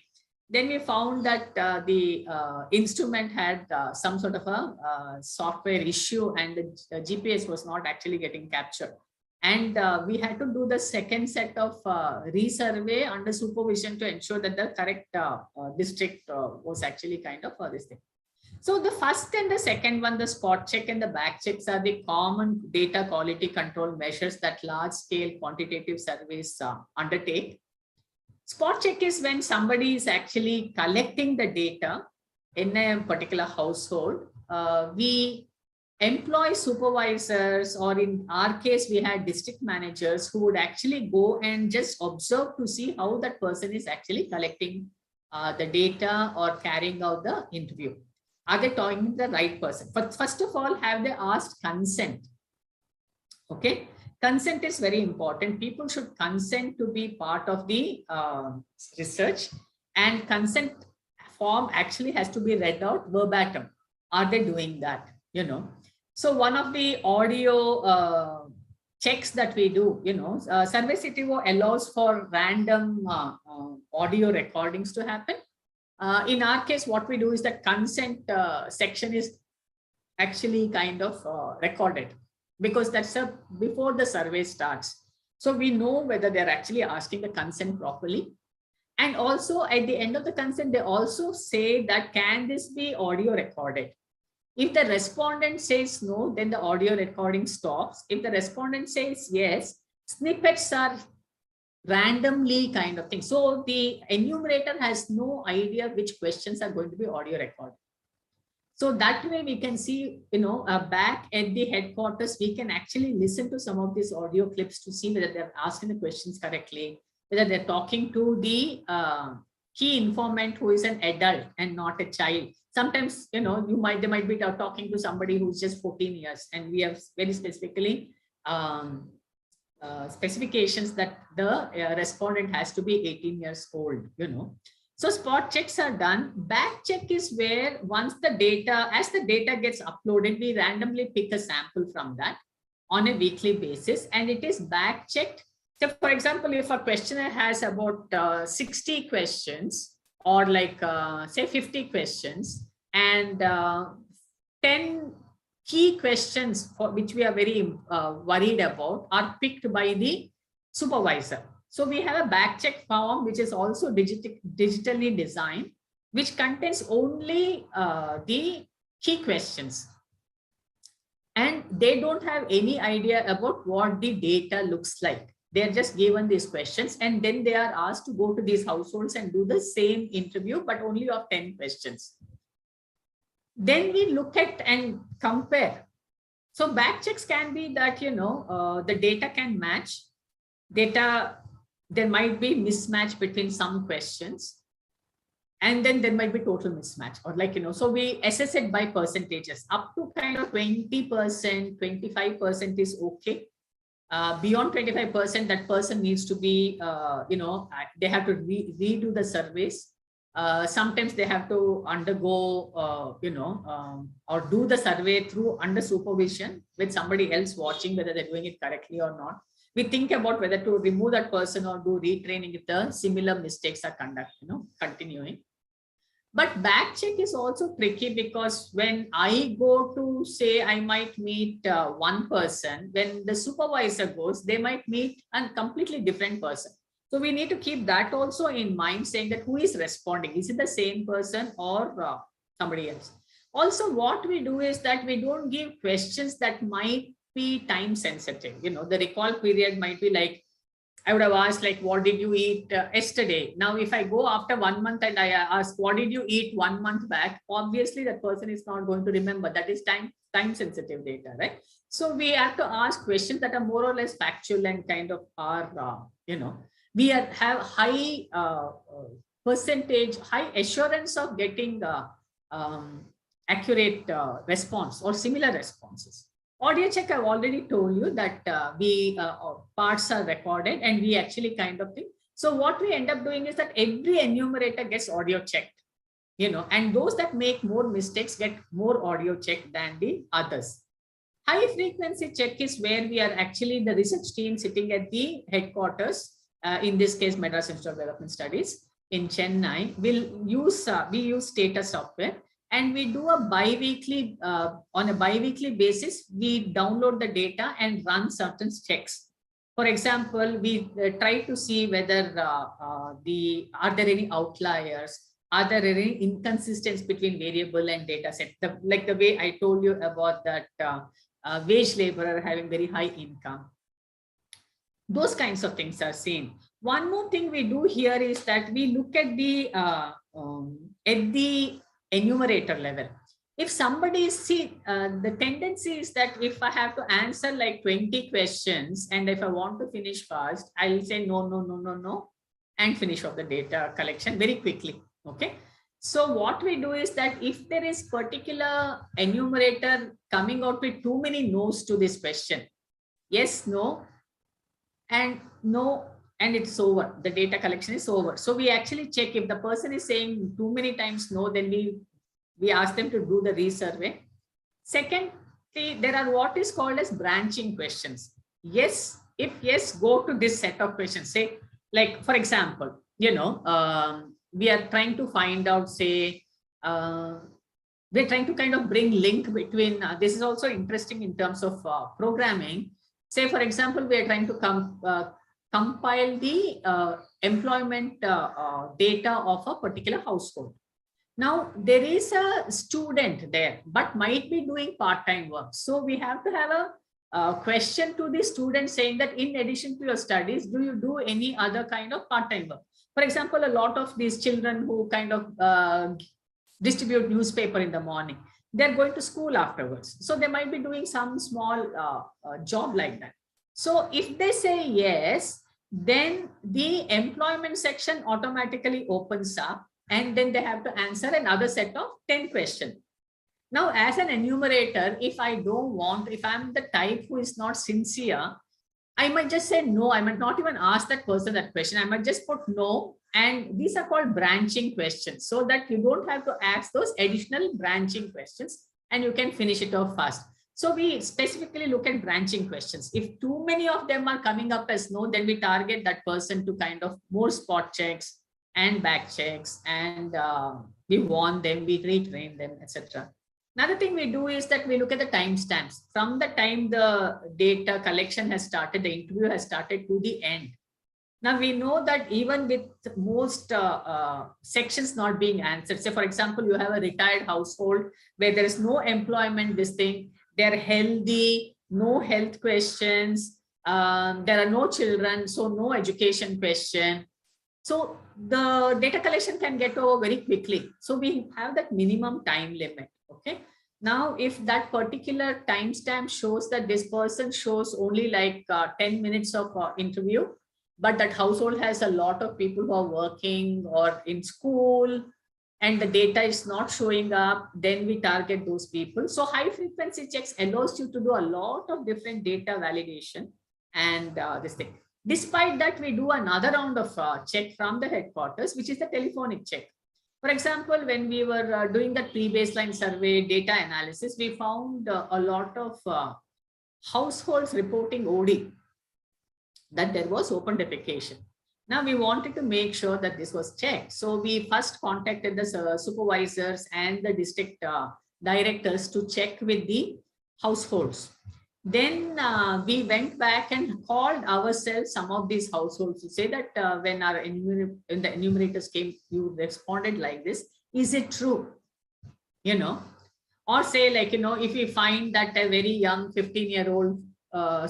Then we found that the instrument had some sort of a software issue, and the GPS was not actually getting captured. And we had to do the second set of resurvey under supervision to ensure that the correct district was actually kind of this thing. So the first and the second one, the spot check and the back checks, are the common data quality control measures that large scale quantitative surveys undertake. Spot check is when somebody is actually collecting the data in a particular household. We employ supervisors, or in our case, we had district managers who would actually go and just observe to see how that person is actually collecting the data or carrying out the interview. Are they talking to the right person? But first of all, have they asked consent? Okay. Consent is very important. People should consent to be part of the research, and consent form actually has to be read out verbatim. Are they doing that? So one of the audio checks that we do, Survey Citivo allows for random audio recordings to happen. In our case, what we do is that consent section is actually kind of recorded, because that's before the survey starts. So we know whether they're actually asking the consent properly. And also at the end of the consent, they also say that, can this be audio recorded? If the respondent says no, then the audio recording stops. If the respondent says yes, snippets are randomly kind of thing. So the enumerator has no idea which questions are going to be audio recorded. So that way we can see, back at the headquarters, we can actually listen to some of these audio clips to see whether they're asking the questions correctly, whether they're talking to the key informant who is an adult and not a child. Sometimes, they might be talking to somebody who's just 14 years, and we have very specifically specifications that the respondent has to be 18 years old, So spot checks are done. Back check is where once the data, as the data gets uploaded, we randomly pick a sample from that on a weekly basis, and it is back checked. So for example, if a questionnaire has about 60 questions, or say 50 questions, and 10 key questions for which we are very worried about are picked by the supervisor. So we have a back check form, which is also digitally designed, which contains only the key questions. And they don't have any idea about what the data looks like. They're just given these questions, and then they are asked to go to these households and do the same interview, but only of 10 questions. Then we look at and compare. So back checks can be that, the data can match. There might be mismatch between some questions, and then there might be total mismatch, or so we assess it by percentages. Up to kind of 20%, 25% is okay. Beyond 25%, that person needs to be, they have to redo the surveys. Sometimes they have to undergo, or do the survey through under supervision with somebody else watching whether they're doing it correctly or not. We think about whether to remove that person or do retraining if the similar mistakes are continuing. But back check is also tricky, because when I go to say I might meet one person, when the supervisor goes, they might meet a completely different person. So we need to keep that also in mind, saying that who is responding? Is it the same person or somebody else? Also, what we do is that we don't give questions that might be time sensitive. You know, the recall period might be like, I would have asked like, what did you eat yesterday? Now, if I go after 1 month and I ask, what did you eat 1 month back? Obviously, that person is not going to remember. That is time sensitive data, right? So we have to ask questions that are more or less factual and kind of are, we have high percentage, high assurance of getting um, accurate response or similar responses. Audio check, I've already told you that we parts are recorded and we actually kind of thing. So what we end up doing is that every enumerator gets audio checked, and those that make more mistakes get more audio checked than the others. High frequency check is where we are actually the research team sitting at the headquarters, in this case, Madras Institute of Development Studies in Chennai, we use Status software. And we do a bi-weekly, on a bi-weekly basis, we download the data and run certain checks. For example, we try to see whether are there any outliers? Are there any inconsistencies between variable and data set? Like the way I told you about that wage laborer having very high income. Those kinds of things are seen. One more thing we do here is that we look at the enumerator level. If somebody the tendency is that if I have to answer like 20 questions and if I want to finish fast, I'll say no, and finish off the data collection very quickly. Okay. So what we do is that if there is particular enumerator coming out with too many no's to this question, yes, no, and no, and it's over. The data collection is over. So we actually check if the person is saying too many times no, then we ask them to do the resurvey. Secondly, there are what is called as branching questions. Yes, if yes, go to this set of questions. Say, like, for example, we are trying to find out, say, we're trying to kind of bring link between, this is also interesting in terms of programming. Say, for example, we are trying to compile the employment data of a particular household. Now, there is a student there, but might be doing part-time work. So we have to have a question to the student saying that in addition to your studies, do you do any other kind of part-time work? For example, a lot of these children who kind of distribute newspaper in the morning, they're going to school afterwards. So they might be doing some small job like that. So if they say yes, then the employment section automatically opens up, and then they have to answer another set of 10 questions. Now, as an enumerator, if I'm the type who is not sincere, I might just say no. I might not even ask that person that question. I might just put no. And these are called branching questions, so that you don't have to ask those additional branching questions and you can finish it off fast. So we specifically look at branching questions. If too many of them are coming up as no, then we target that person to kind of more spot checks and back checks, and we warn them, we retrain them, etc. Another thing we do is that we look at the timestamps from the time the data collection has started, the interview has started, to the end. Now we know that even with most sections not being answered, say for example, you have a retired household where there is no employment, this thing, they're healthy, no health questions, there are no children, so no education question. So the data collection can get over very quickly. So we have that minimum time limit. Okay. Now, if that particular timestamp shows that this person shows only like 10 minutes of interview, but that household has a lot of people who are working or in school, and the data is not showing up, then we target those people. So high frequency checks allows you to do a lot of different data validation and this thing. Despite that, we do another round of check from the headquarters, which is the telephonic check. For example, when we were doing the pre-baseline survey data analysis, we found a lot of households reporting OD, that there was open defecation. Now we wanted to make sure that this was checked. So we first contacted the supervisors and the district directors to check with the households. Then we went back and called ourselves some of these households to say that when our when the enumerators came, you responded like this. Is it true? You know, or say like, you know, if we find that a very young 15-year-old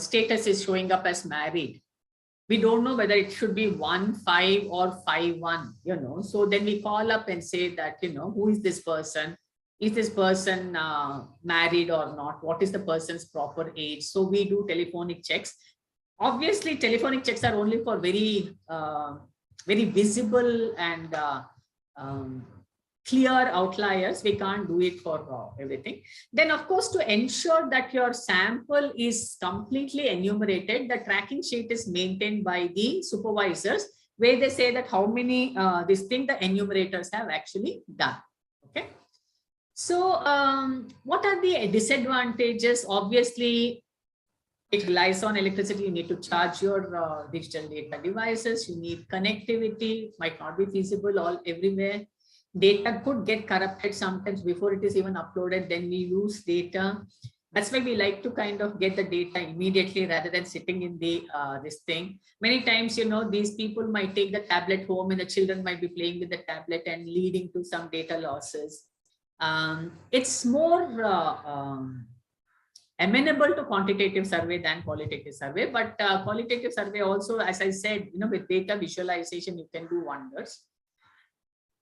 status is showing up as married, we don't know whether it should be 1-5 or 5-1, you know. So then we call up and say that, you know, who is this person? Is this person married or not? What is the person's proper age? So we do telephonic checks. Obviously, telephonic checks are only for very, very visible and clear outliers. We can't do it for everything. Then, of course, to ensure that your sample is completely enumerated, the tracking sheet is maintained by the supervisors, where they say that how many this thing the enumerators have actually done. Okay. So what are the disadvantages? Obviously, it relies on electricity. You need to charge your digital data devices. You need connectivity. Might not be feasible all everywhere. Data could get corrupted sometimes before it is even uploaded. Then we lose data. That's why we like to kind of get the data immediately rather than sitting in the this thing. Many times, you know, these people might take the tablet home and the children might be playing with the tablet and leading to some data losses. It's more amenable to quantitative survey than qualitative survey, but qualitative survey also, as I said, you know, with data visualization, you can do wonders.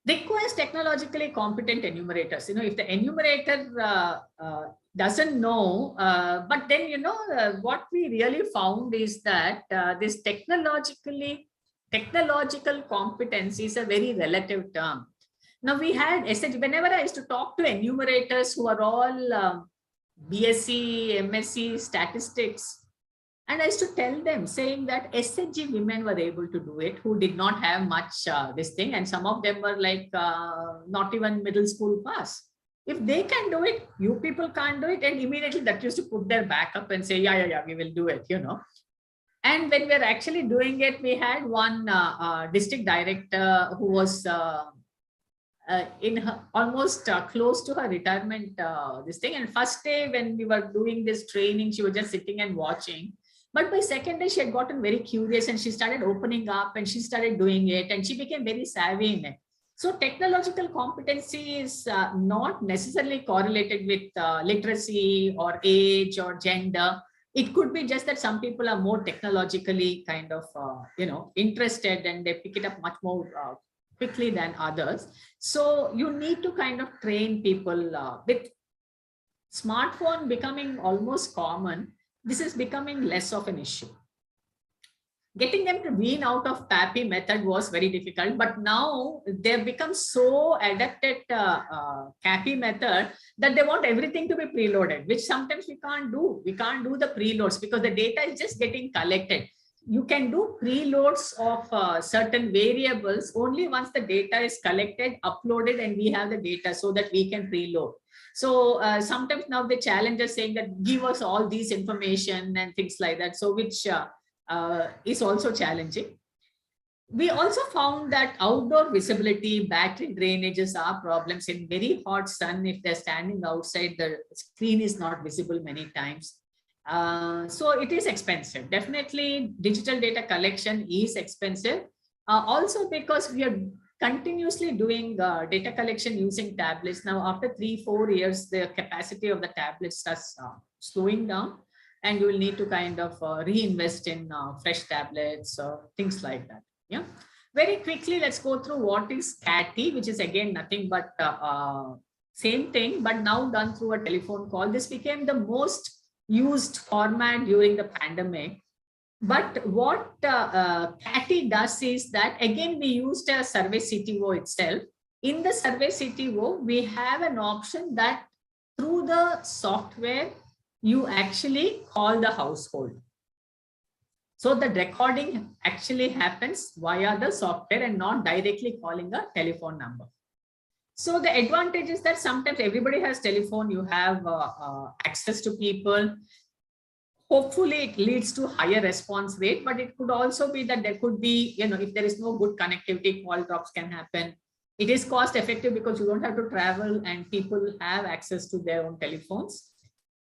Requires technologically competent enumerators. You know, if the enumerator doesn't know, but then, you know, what we really found is that this technological competence is a very relative term. Now we had SHG, whenever I used to talk to enumerators who are all BSc, MSc statistics, and I used to tell them saying that SHG women were able to do it who did not have much this thing, and some of them were like not even middle school pass. If they can do it, you people can't do it, and immediately that used to put their back up and say, yeah, we will do it, you know. And when we're actually doing it, we had one district director who was in her, almost close to her retirement this thing. And first day when we were doing this training, she was just sitting and watching. But by second day, she had gotten very curious and she started opening up and she started doing it and she became very savvy in it. So technological competency is not necessarily correlated with literacy or age or gender. It could be just that some people are more technologically kind of, you know, interested and they pick it up much more quickly than others. So you need to kind of train people with smartphone becoming almost common. This is becoming less of an issue. Getting them to wean out of PAPI method was very difficult, but now they've become so adapted CAPI method that they want everything to be preloaded, which sometimes we can't do. We can't do the preloads because the data is just getting collected. You can do preloads of certain variables only once the data is collected, uploaded, and we have the data so that we can preload. So sometimes now the challenge is saying that give us all these information and things like that. So which is also challenging. We also found that outdoor visibility, battery drainages are problems in very hot sun. If they're standing outside, the screen is not visible many times. So it is expensive. Definitely digital data collection is expensive. Also because we are continuously doing data collection using tablets. Now after 3-4 years, the capacity of the tablets starts slowing down and you will need to kind of reinvest in fresh tablets or things like that. Yeah. Very quickly, let's go through what is CATI, which is again nothing but same thing, but now done through a telephone call. This became the most used format during the pandemic. But what CATI does is that, again, we used a survey CTO itself. In the survey CTO, we have an option that through the software, you actually call the household. So the recording actually happens via the software and not directly calling a telephone number. So the advantage is that sometimes everybody has telephone, you have access to people. Hopefully it leads to higher response rate, but it could also be that there could be, if there is no good connectivity, call drops can happen. It is cost effective because you don't have to travel and people have access to their own telephones.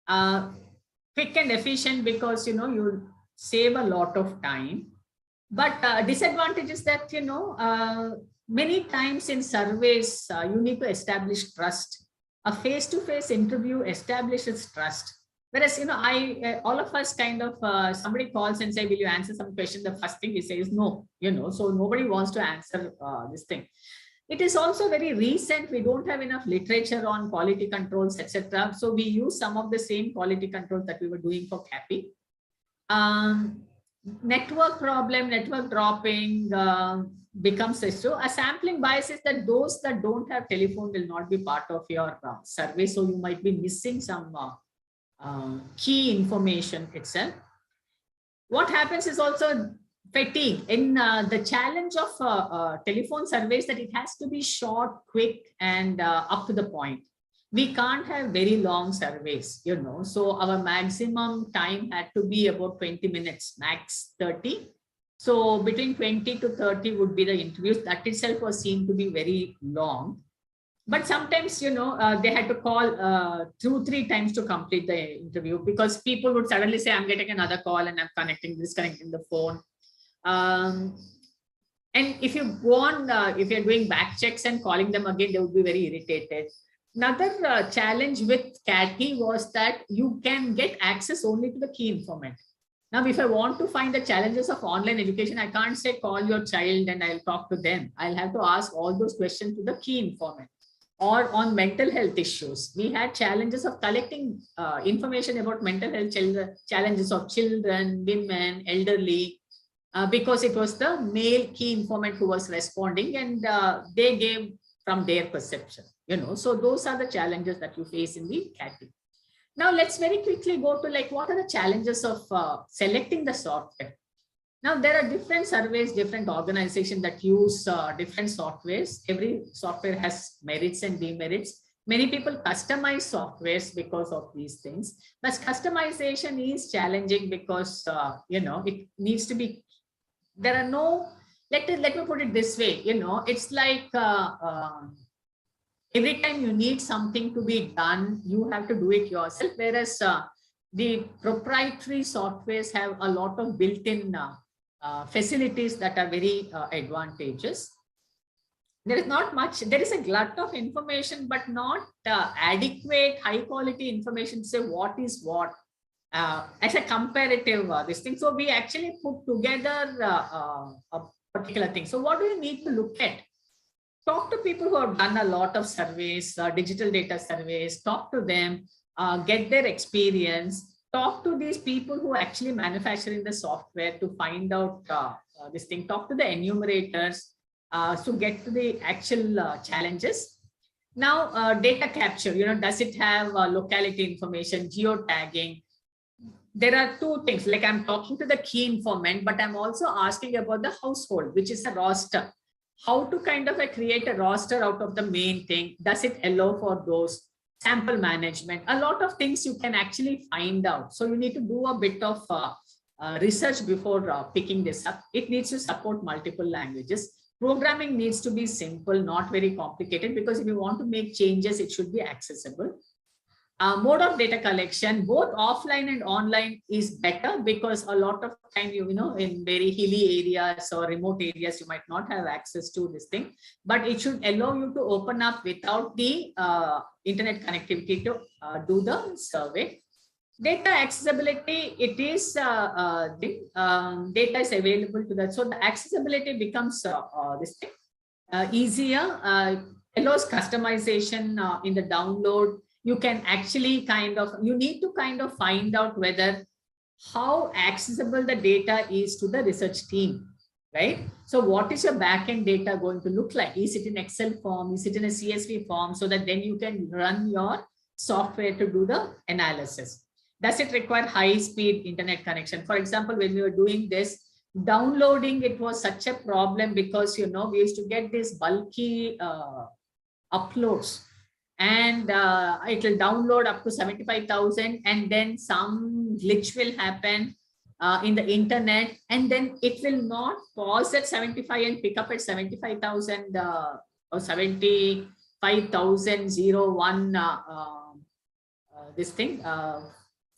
Quick and efficient because, you save a lot of time. But disadvantage is that, many times in surveys, you need to establish trust. A face-to-face interview establishes trust. Whereas, all of us kind of, somebody calls and say, will you answer some question? The first thing we say is no, so nobody wants to answer this thing. It is also very recent. We don't have enough literature on quality controls, etc. So we use some of the same quality controls that we were doing for CAPI. Network problem, network dropping becomes issue. A sampling bias is that those that don't have telephone will not be part of your survey. So you might be missing some key information itself. What happens is also fatigue. In the challenge of telephone surveys, that it has to be short, quick, and up to the point. We can't have very long surveys, so our maximum time had to be about 20 minutes, max 30. So between 20 to 30 would be the interviews. That itself was seen to be very long. But sometimes, they had to call 2-3 times to complete the interview because people would suddenly say, I'm getting another call and I'm disconnecting the phone. And if you go on, if you're doing back checks and calling them again, they would be very irritated. Another challenge with CATI was that you can get access only to the key informant. Now, if I want to find the challenges of online education, I can't say call your child and I'll talk to them. I'll have to ask all those questions to the key informant. Or on mental health issues, we had challenges of collecting information about mental health challenges of children, women, elderly, because it was the male key informant who was responding and they gave from their perception. So those are the challenges that you face in the CATI. Now let's very quickly go to what are the challenges of selecting the software. Now there are different surveys, different organizations that use different softwares. Every software has merits and demerits. Many people customize softwares because of these things, but customization is challenging because it needs to be. There are no. Let me put it this way. It's like. Every time you need something to be done, you have to do it yourself. Whereas the proprietary softwares have a lot of built-in facilities that are very advantageous. There is not much, there is a glut of information, but not adequate, high quality information to say what is what as a comparative this thing. So we actually put together a particular thing. So what do you need to look at? Talk to people who have done a lot of surveys, digital data surveys, talk to them, get their experience, talk to these people who are actually manufacturing the software to find out this thing, talk to the enumerators to get to the actual challenges. Now, data capture, does it have locality information, geotagging? There are two things, like I'm talking to the key informant, but I'm also asking about the household, which is a roster. How to kind of create a roster out of the main thing. Does it allow for those sample management? A lot of things you can actually find out. So you need to do a bit of research before picking this up. It needs to support multiple languages. Programming needs to be simple, not very complicated, because if you want to make changes, it should be accessible. Mode of data collection, both offline and online, is better because a lot of time, in very hilly areas or remote areas, you might not have access to this thing, but it should allow you to open up without the internet connectivity to do the survey. Data accessibility, it is data is available to that. So the accessibility becomes this thing easier, allows customization in the download. You can actually you need to find out whether how accessible the data is to the research team, right? So what is your backend data going to look like? Is it in Excel form? Is it in a CSV form? So that then you can run your software to do the analysis. Does it require high-speed internet connection? For example, when we were doing this, downloading, it was such a problem because, we used to get these bulky uploads. and it will download up to 75,000, and then some glitch will happen in the internet, and then it will not pause at 75 and pick up at 75,000 or 75,001 this thing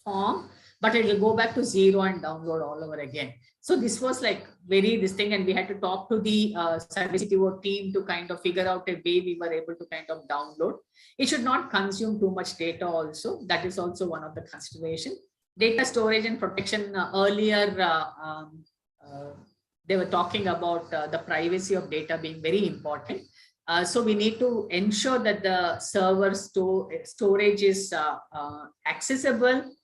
form, but it will go back to 0 and download all over again. So this was like very this thing, and we had to talk to the service CTO team to kind of figure out a way we were able to kind of download. It should not consume too much data also. That is also one of the consideration. Data storage and protection, earlier they were talking about the privacy of data being very important. So we need to ensure that the server storage is accessible.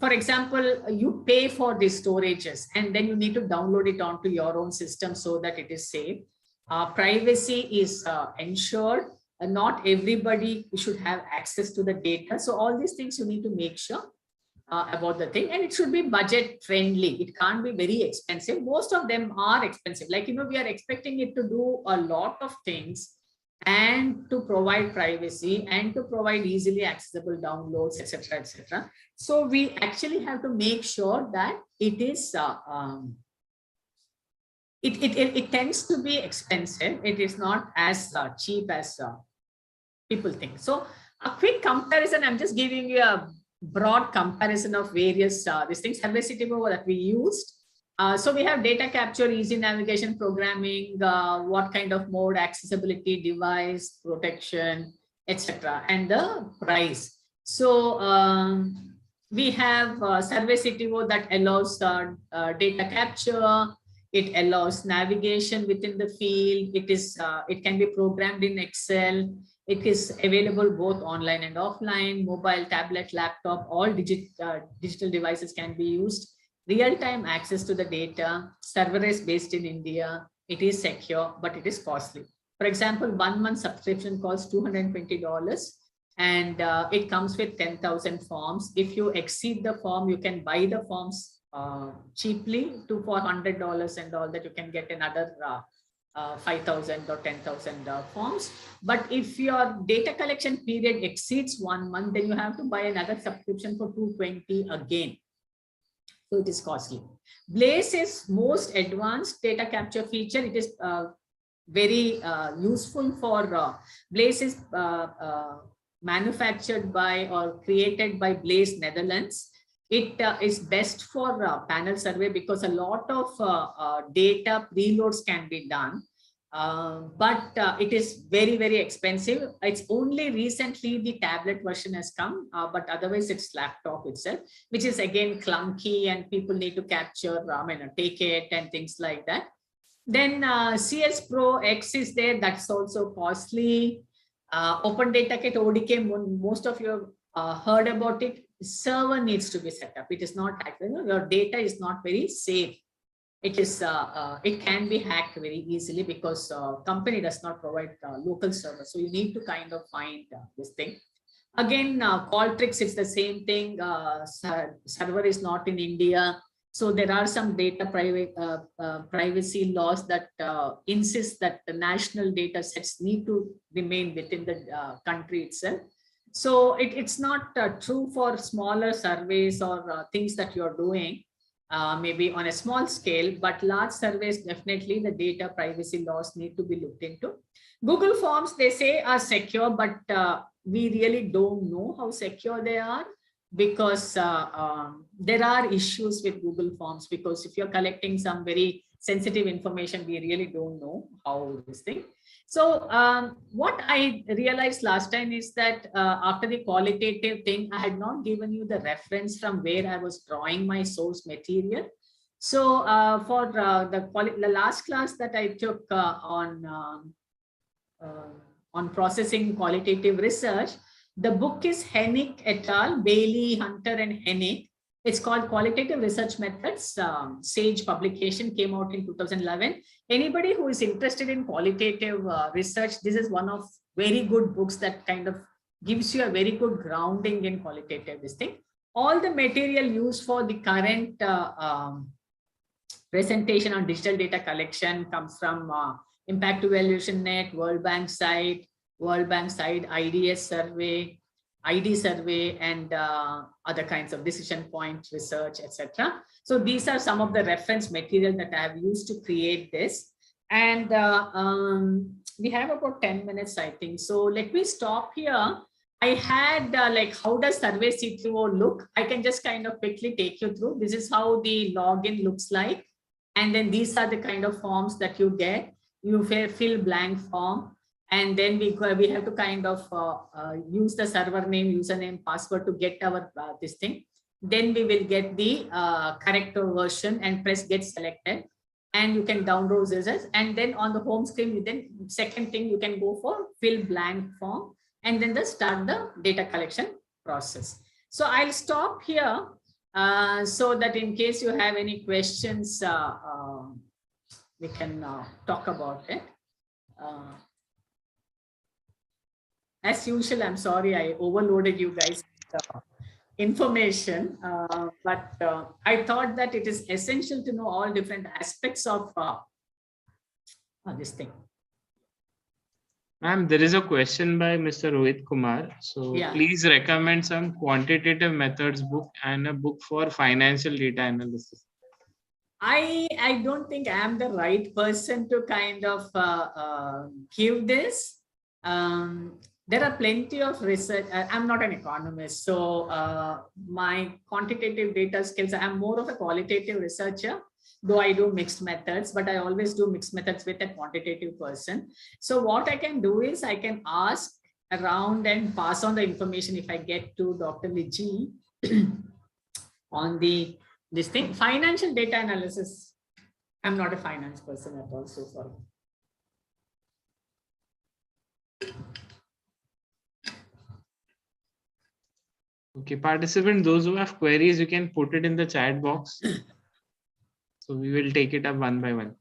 For example, you pay for these storages and then you need to download it onto your own system so that it is safe. Privacy is ensured. Not everybody should have access to the data. So all these things you need to make sure about the thing, and it should be budget friendly. It can't be very expensive. Most of them are expensive. Like, you know, we are expecting it to do a lot of things and to provide privacy and to provide easily accessible downloads, etc., etc. So we actually have to make sure that it is it tends to be expensive. It is not as cheap as people think. So a quick comparison, I'm just giving you a broad comparison of various these things, service CTO that we used. So we have data capture, easy navigation, programming, what kind of mode, accessibility, device, protection, etc., and the price. So we have service CTO that allows data capture. It allows navigation within the field. It can be programmed in Excel. It is available both online and offline, mobile, tablet, laptop, all digital devices can be used. Real-time access to the data. Server is based in India. It is secure, but it is costly. For example, 1 month subscription costs $220, and it comes with 10,000 forms. If you exceed the form, you can buy the forms cheaply for $100 and all that. You can get another 5,000 or 10,000 forms. But if your data collection period exceeds 1 month, then you have to buy another subscription for $220 again. So it is costly. Blaze is most advanced data capture feature. It is very useful for Blaze is manufactured by or created by Blaze Netherlands. It is best for panel survey because a lot of data preloads can be done. But it is very, very expensive. It's only recently the tablet version has come, but otherwise it's laptop itself, which is again clunky and people need to capture, take it and things like that. Then CS Pro X is there. That's also costly. Open Data Kit ODK, most of you heard about it. Server needs to be set up. It is not hacked. Your data is not very safe. It is it can be hacked very easily because company does not provide local server. So you need to kind of find this thing. Again, Qualtrics, it's the same thing. Server is not in India. So there are some data privacy laws that insist that the national data sets need to remain within the country itself. So it's not true for smaller surveys or things that you're doing, maybe on a small scale, but large surveys, definitely the data privacy laws need to be looked into. Google Forms, they say are secure, but we really don't know how secure they are because there are issues with Google Forms, because if you're collecting some very sensitive information, we really don't know how this thing. So what I realized last time is that after the qualitative thing, I had not given you the reference from where I was drawing my source material. So for the last class that I took on processing qualitative research, the book is Hennick et al., Bailey, Hunter and Hennick. It's called Qualitative Research Methods. Sage publication, came out in 2011. Anybody who is interested in qualitative research, this is one of very good books that kind of gives you a very good grounding in qualitative this thing. All the material used for the current presentation on digital data collection comes from Impact Evaluation Net, World Bank site, World Bank side, IDS survey, ID survey, and other kinds of decision point research, etc. So these are some of the reference material that I have used to create this. And we have about 10 minutes, I think. So let me stop here. I had like, how does survey C3O look? I can just kind of quickly take you through. This is how the login looks like. And then these are the kind of forms that you get. You fill blank form. And then we have to kind of use the server name, username, password to get our this thing. Then we will get the correct version and press get selected. And you can download results. And then on the home screen, then second thing you can go for fill blank form and then start the data collection process. So I'll stop here so that in case you have any questions, we can talk about it. As usual, I'm sorry I overloaded you guys with information, but I thought that it is essential to know all different aspects of this thing. Ma'am, there is a question by Mr. Rohit Kumar. So Yeah. please recommend some quantitative methods book and a book for financial data analysis. I don't think I'm the right person to kind of give this. There are plenty of research. I'm not an economist, so my quantitative data skills, I'm more of a qualitative researcher, though I do mixed methods, but I always do mixed methods with a quantitative person. So what I can do is I can ask around and pass on the information if I get to Dr. Lichi on this thing. Financial data analysis, I'm not a finance person at all, so sorry. Okay, participant, those who have queries, you can put it in the chat box. So we will take it up one by one.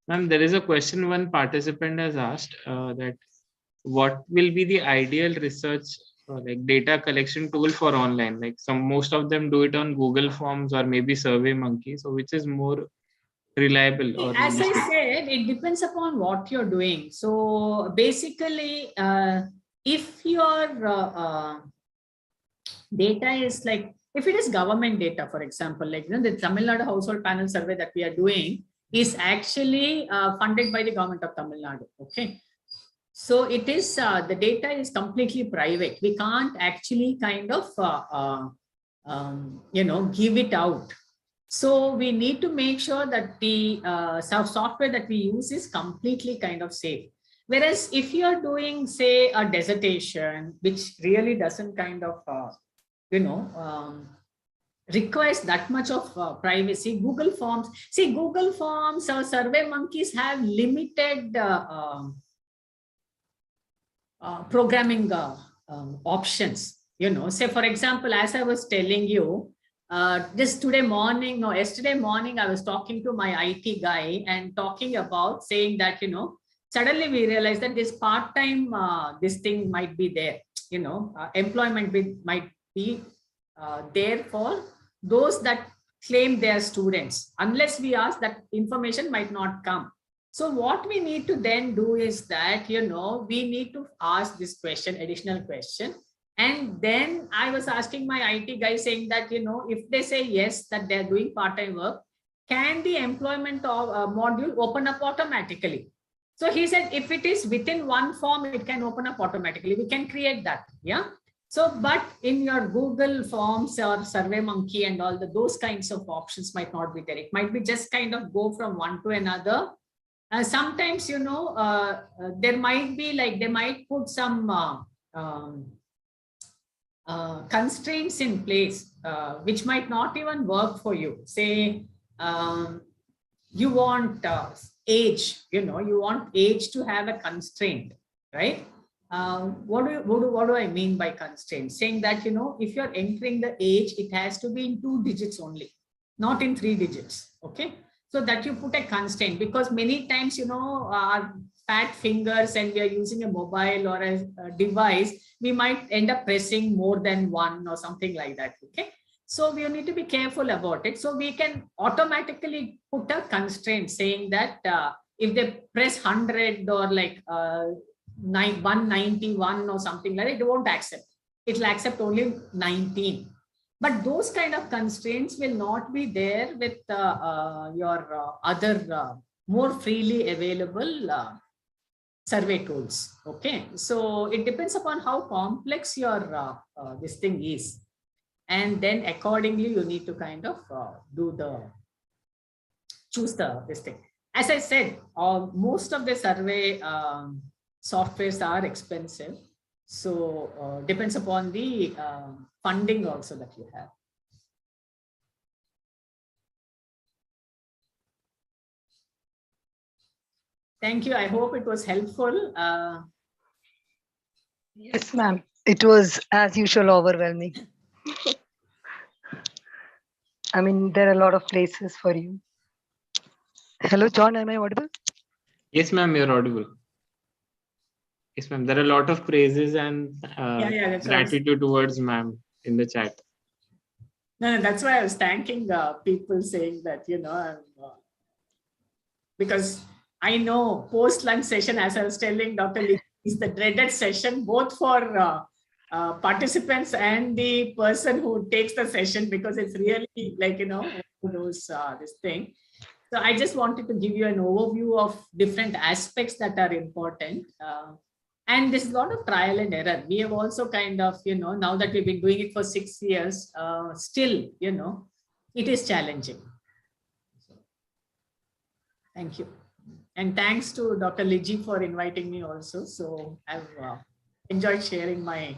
Ma'am, there is a question one participant has asked that what will be the ideal research like data collection tool for online? Like most of them do it on Google Forms or maybe Survey Monkey. So which is more reliable? Or as I said, it depends upon what you're doing. So basically, if your data is like, if it is government data, for example, like the Tamil Nadu household panel survey that we are doing is actually funded by the government of Tamil Nadu. Okay. So it is, the data is completely private. We can't actually kind of, give it out. So we need to make sure that the software that we use is completely kind of safe. Whereas if you're doing, say, a dissertation, which really doesn't kind of, requires that much of privacy, Google Forms, see, Google Forms or Survey Monkeys have limited programming options. Say, for example, as I was telling you, yesterday morning, I was talking to my IT guy and talking about saying that, suddenly we realized that this part-time, this thing might be there, employment might be there for those that claim they are students. Unless we ask, that information might not come. So what we need to then do is that, we need to ask this question, additional question. And then I was asking my IT guy saying that, if they say yes, that they're doing part-time work, can the employment module open up automatically? So he said, if it is within one form, it can open up automatically. We can create that. Yeah. So, but in your Google Forms or Survey Monkey and all those kinds of options might not be there. It might be just kind of go from one to another. Sometimes, there might be like, they might put some constraints in place, which might not even work for you. Say, you want age, you want age to have a constraint, right? What do I mean by constraint? Saying that, if you're entering the age, it has to be in 2 digits only, not in 3 digits. Okay. So that you put a constraint, because many times, fat fingers and we are using a mobile or a device, we might end up pressing more than one or something like that. Okay. So we need to be careful about it. So we can automatically put a constraint saying that if they press 100 or like 191 or something like that, it won't accept. It will accept only 19. But those kind of constraints will not be there with your other more freely available survey tools. Okay, so it depends upon how complex your this thing is, and then accordingly you need to kind of choose this thing. As I said, most of the survey softwares are expensive, so depends upon the funding also that you have. Thank you. I hope it was helpful. Yes, ma'am. It was, as usual, overwhelming. I mean, there are a lot of places for you. Hello, John. Am I audible? Yes, ma'am, you're audible. Yes, ma'am. There are a lot of praises and gratitude towards ma'am in the chat. No, that's why I was thanking people saying that, you know, because I know post-lunch session, as I was telling Dr. Lee, is the dreaded session, both for participants and the person who takes the session, because it's really like, you know, who knows this thing. So I just wanted to give you an overview of different aspects that are important. And there's a lot of trial and error. We have also kind of, you know, now that we've been doing it for 6 years, still, you know, it is challenging. Thank you. And thanks to Dr. Liji for inviting me also. So I've enjoyed sharing my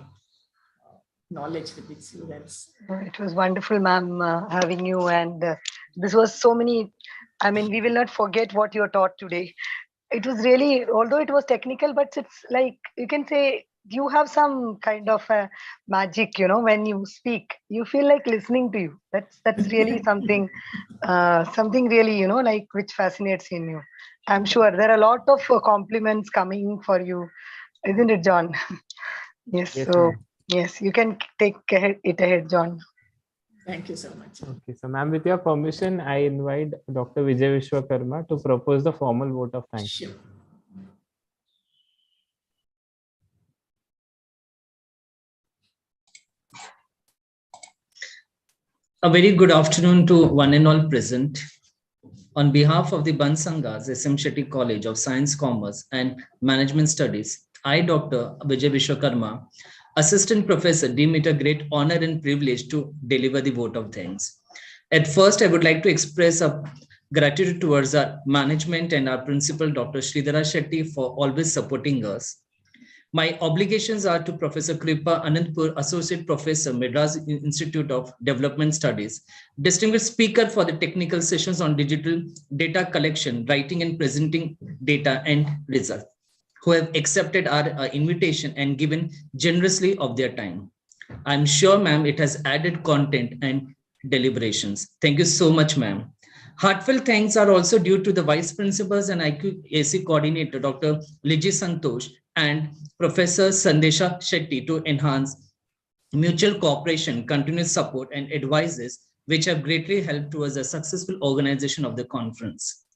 knowledge with the students. It was wonderful, ma'am, having you. And this was so many, I mean, we will not forget what you taught today. It was really, although it was technical, but it's like, you can say, you have some kind of magic, you know, when you speak, you feel like listening to you. That's really something, something really, you know, like which fascinates in you. I'm sure there are a lot of compliments coming for you, isn't it, John? Yes. So yes, you can take it ahead, John. Thank you so much. Okay, so ma'am, with your permission, I invite Dr. Vijay Vishwakarma to propose the formal vote of thanks. Sure. A very good afternoon to one and all present. On behalf of the Bansangas SM Shetty College of Science, Commerce and Management Studies, I, Dr. Vijay Vishwakarma, Assistant Professor, deem it a great honor and privilege to deliver the vote of thanks. At first, I would like to express a gratitude towards our management and our principal, Dr. Sridhara Shetty, for always supporting us. My obligations are to Professor Kripa Anandpur, Associate Professor, Madras Institute of Development Studies, Distinguished Speaker for the technical sessions on digital data collection, writing and presenting data and results, who have accepted our invitation and given generously of their time. I'm sure, ma'am, it has added content and deliberations. Thank you so much, ma'am. Heartfelt thanks are also due to the Vice Principals and IQAC Coordinator, Dr. Liji Santosh, and Professor Sandesha Shetty to enhance mutual cooperation, continuous support, and advices, which have greatly helped towards the successful organization of the conference.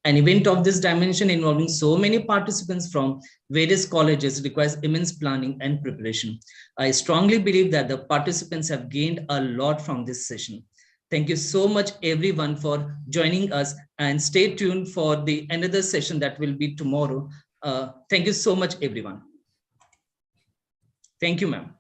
An event of this dimension involving so many participants from various colleges requires immense planning and preparation. I strongly believe that the participants have gained a lot from this session. Thank you so much, everyone, for joining us, and stay tuned for the another session that will be tomorrow. Thank you so much, everyone. Thank you, ma'am.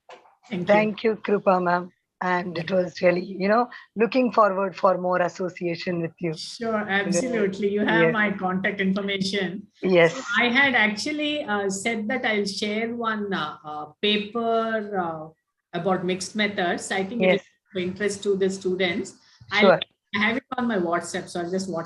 Thank you, Kripa, ma'am. And it was really, you know, looking forward for more association with you. Sure, absolutely. You have my contact information. Yes. So I had actually said that I'll share one paper about mixed methods. I think it is of interest to the students. Sure. I have it on my WhatsApp, so I'll just WhatsApp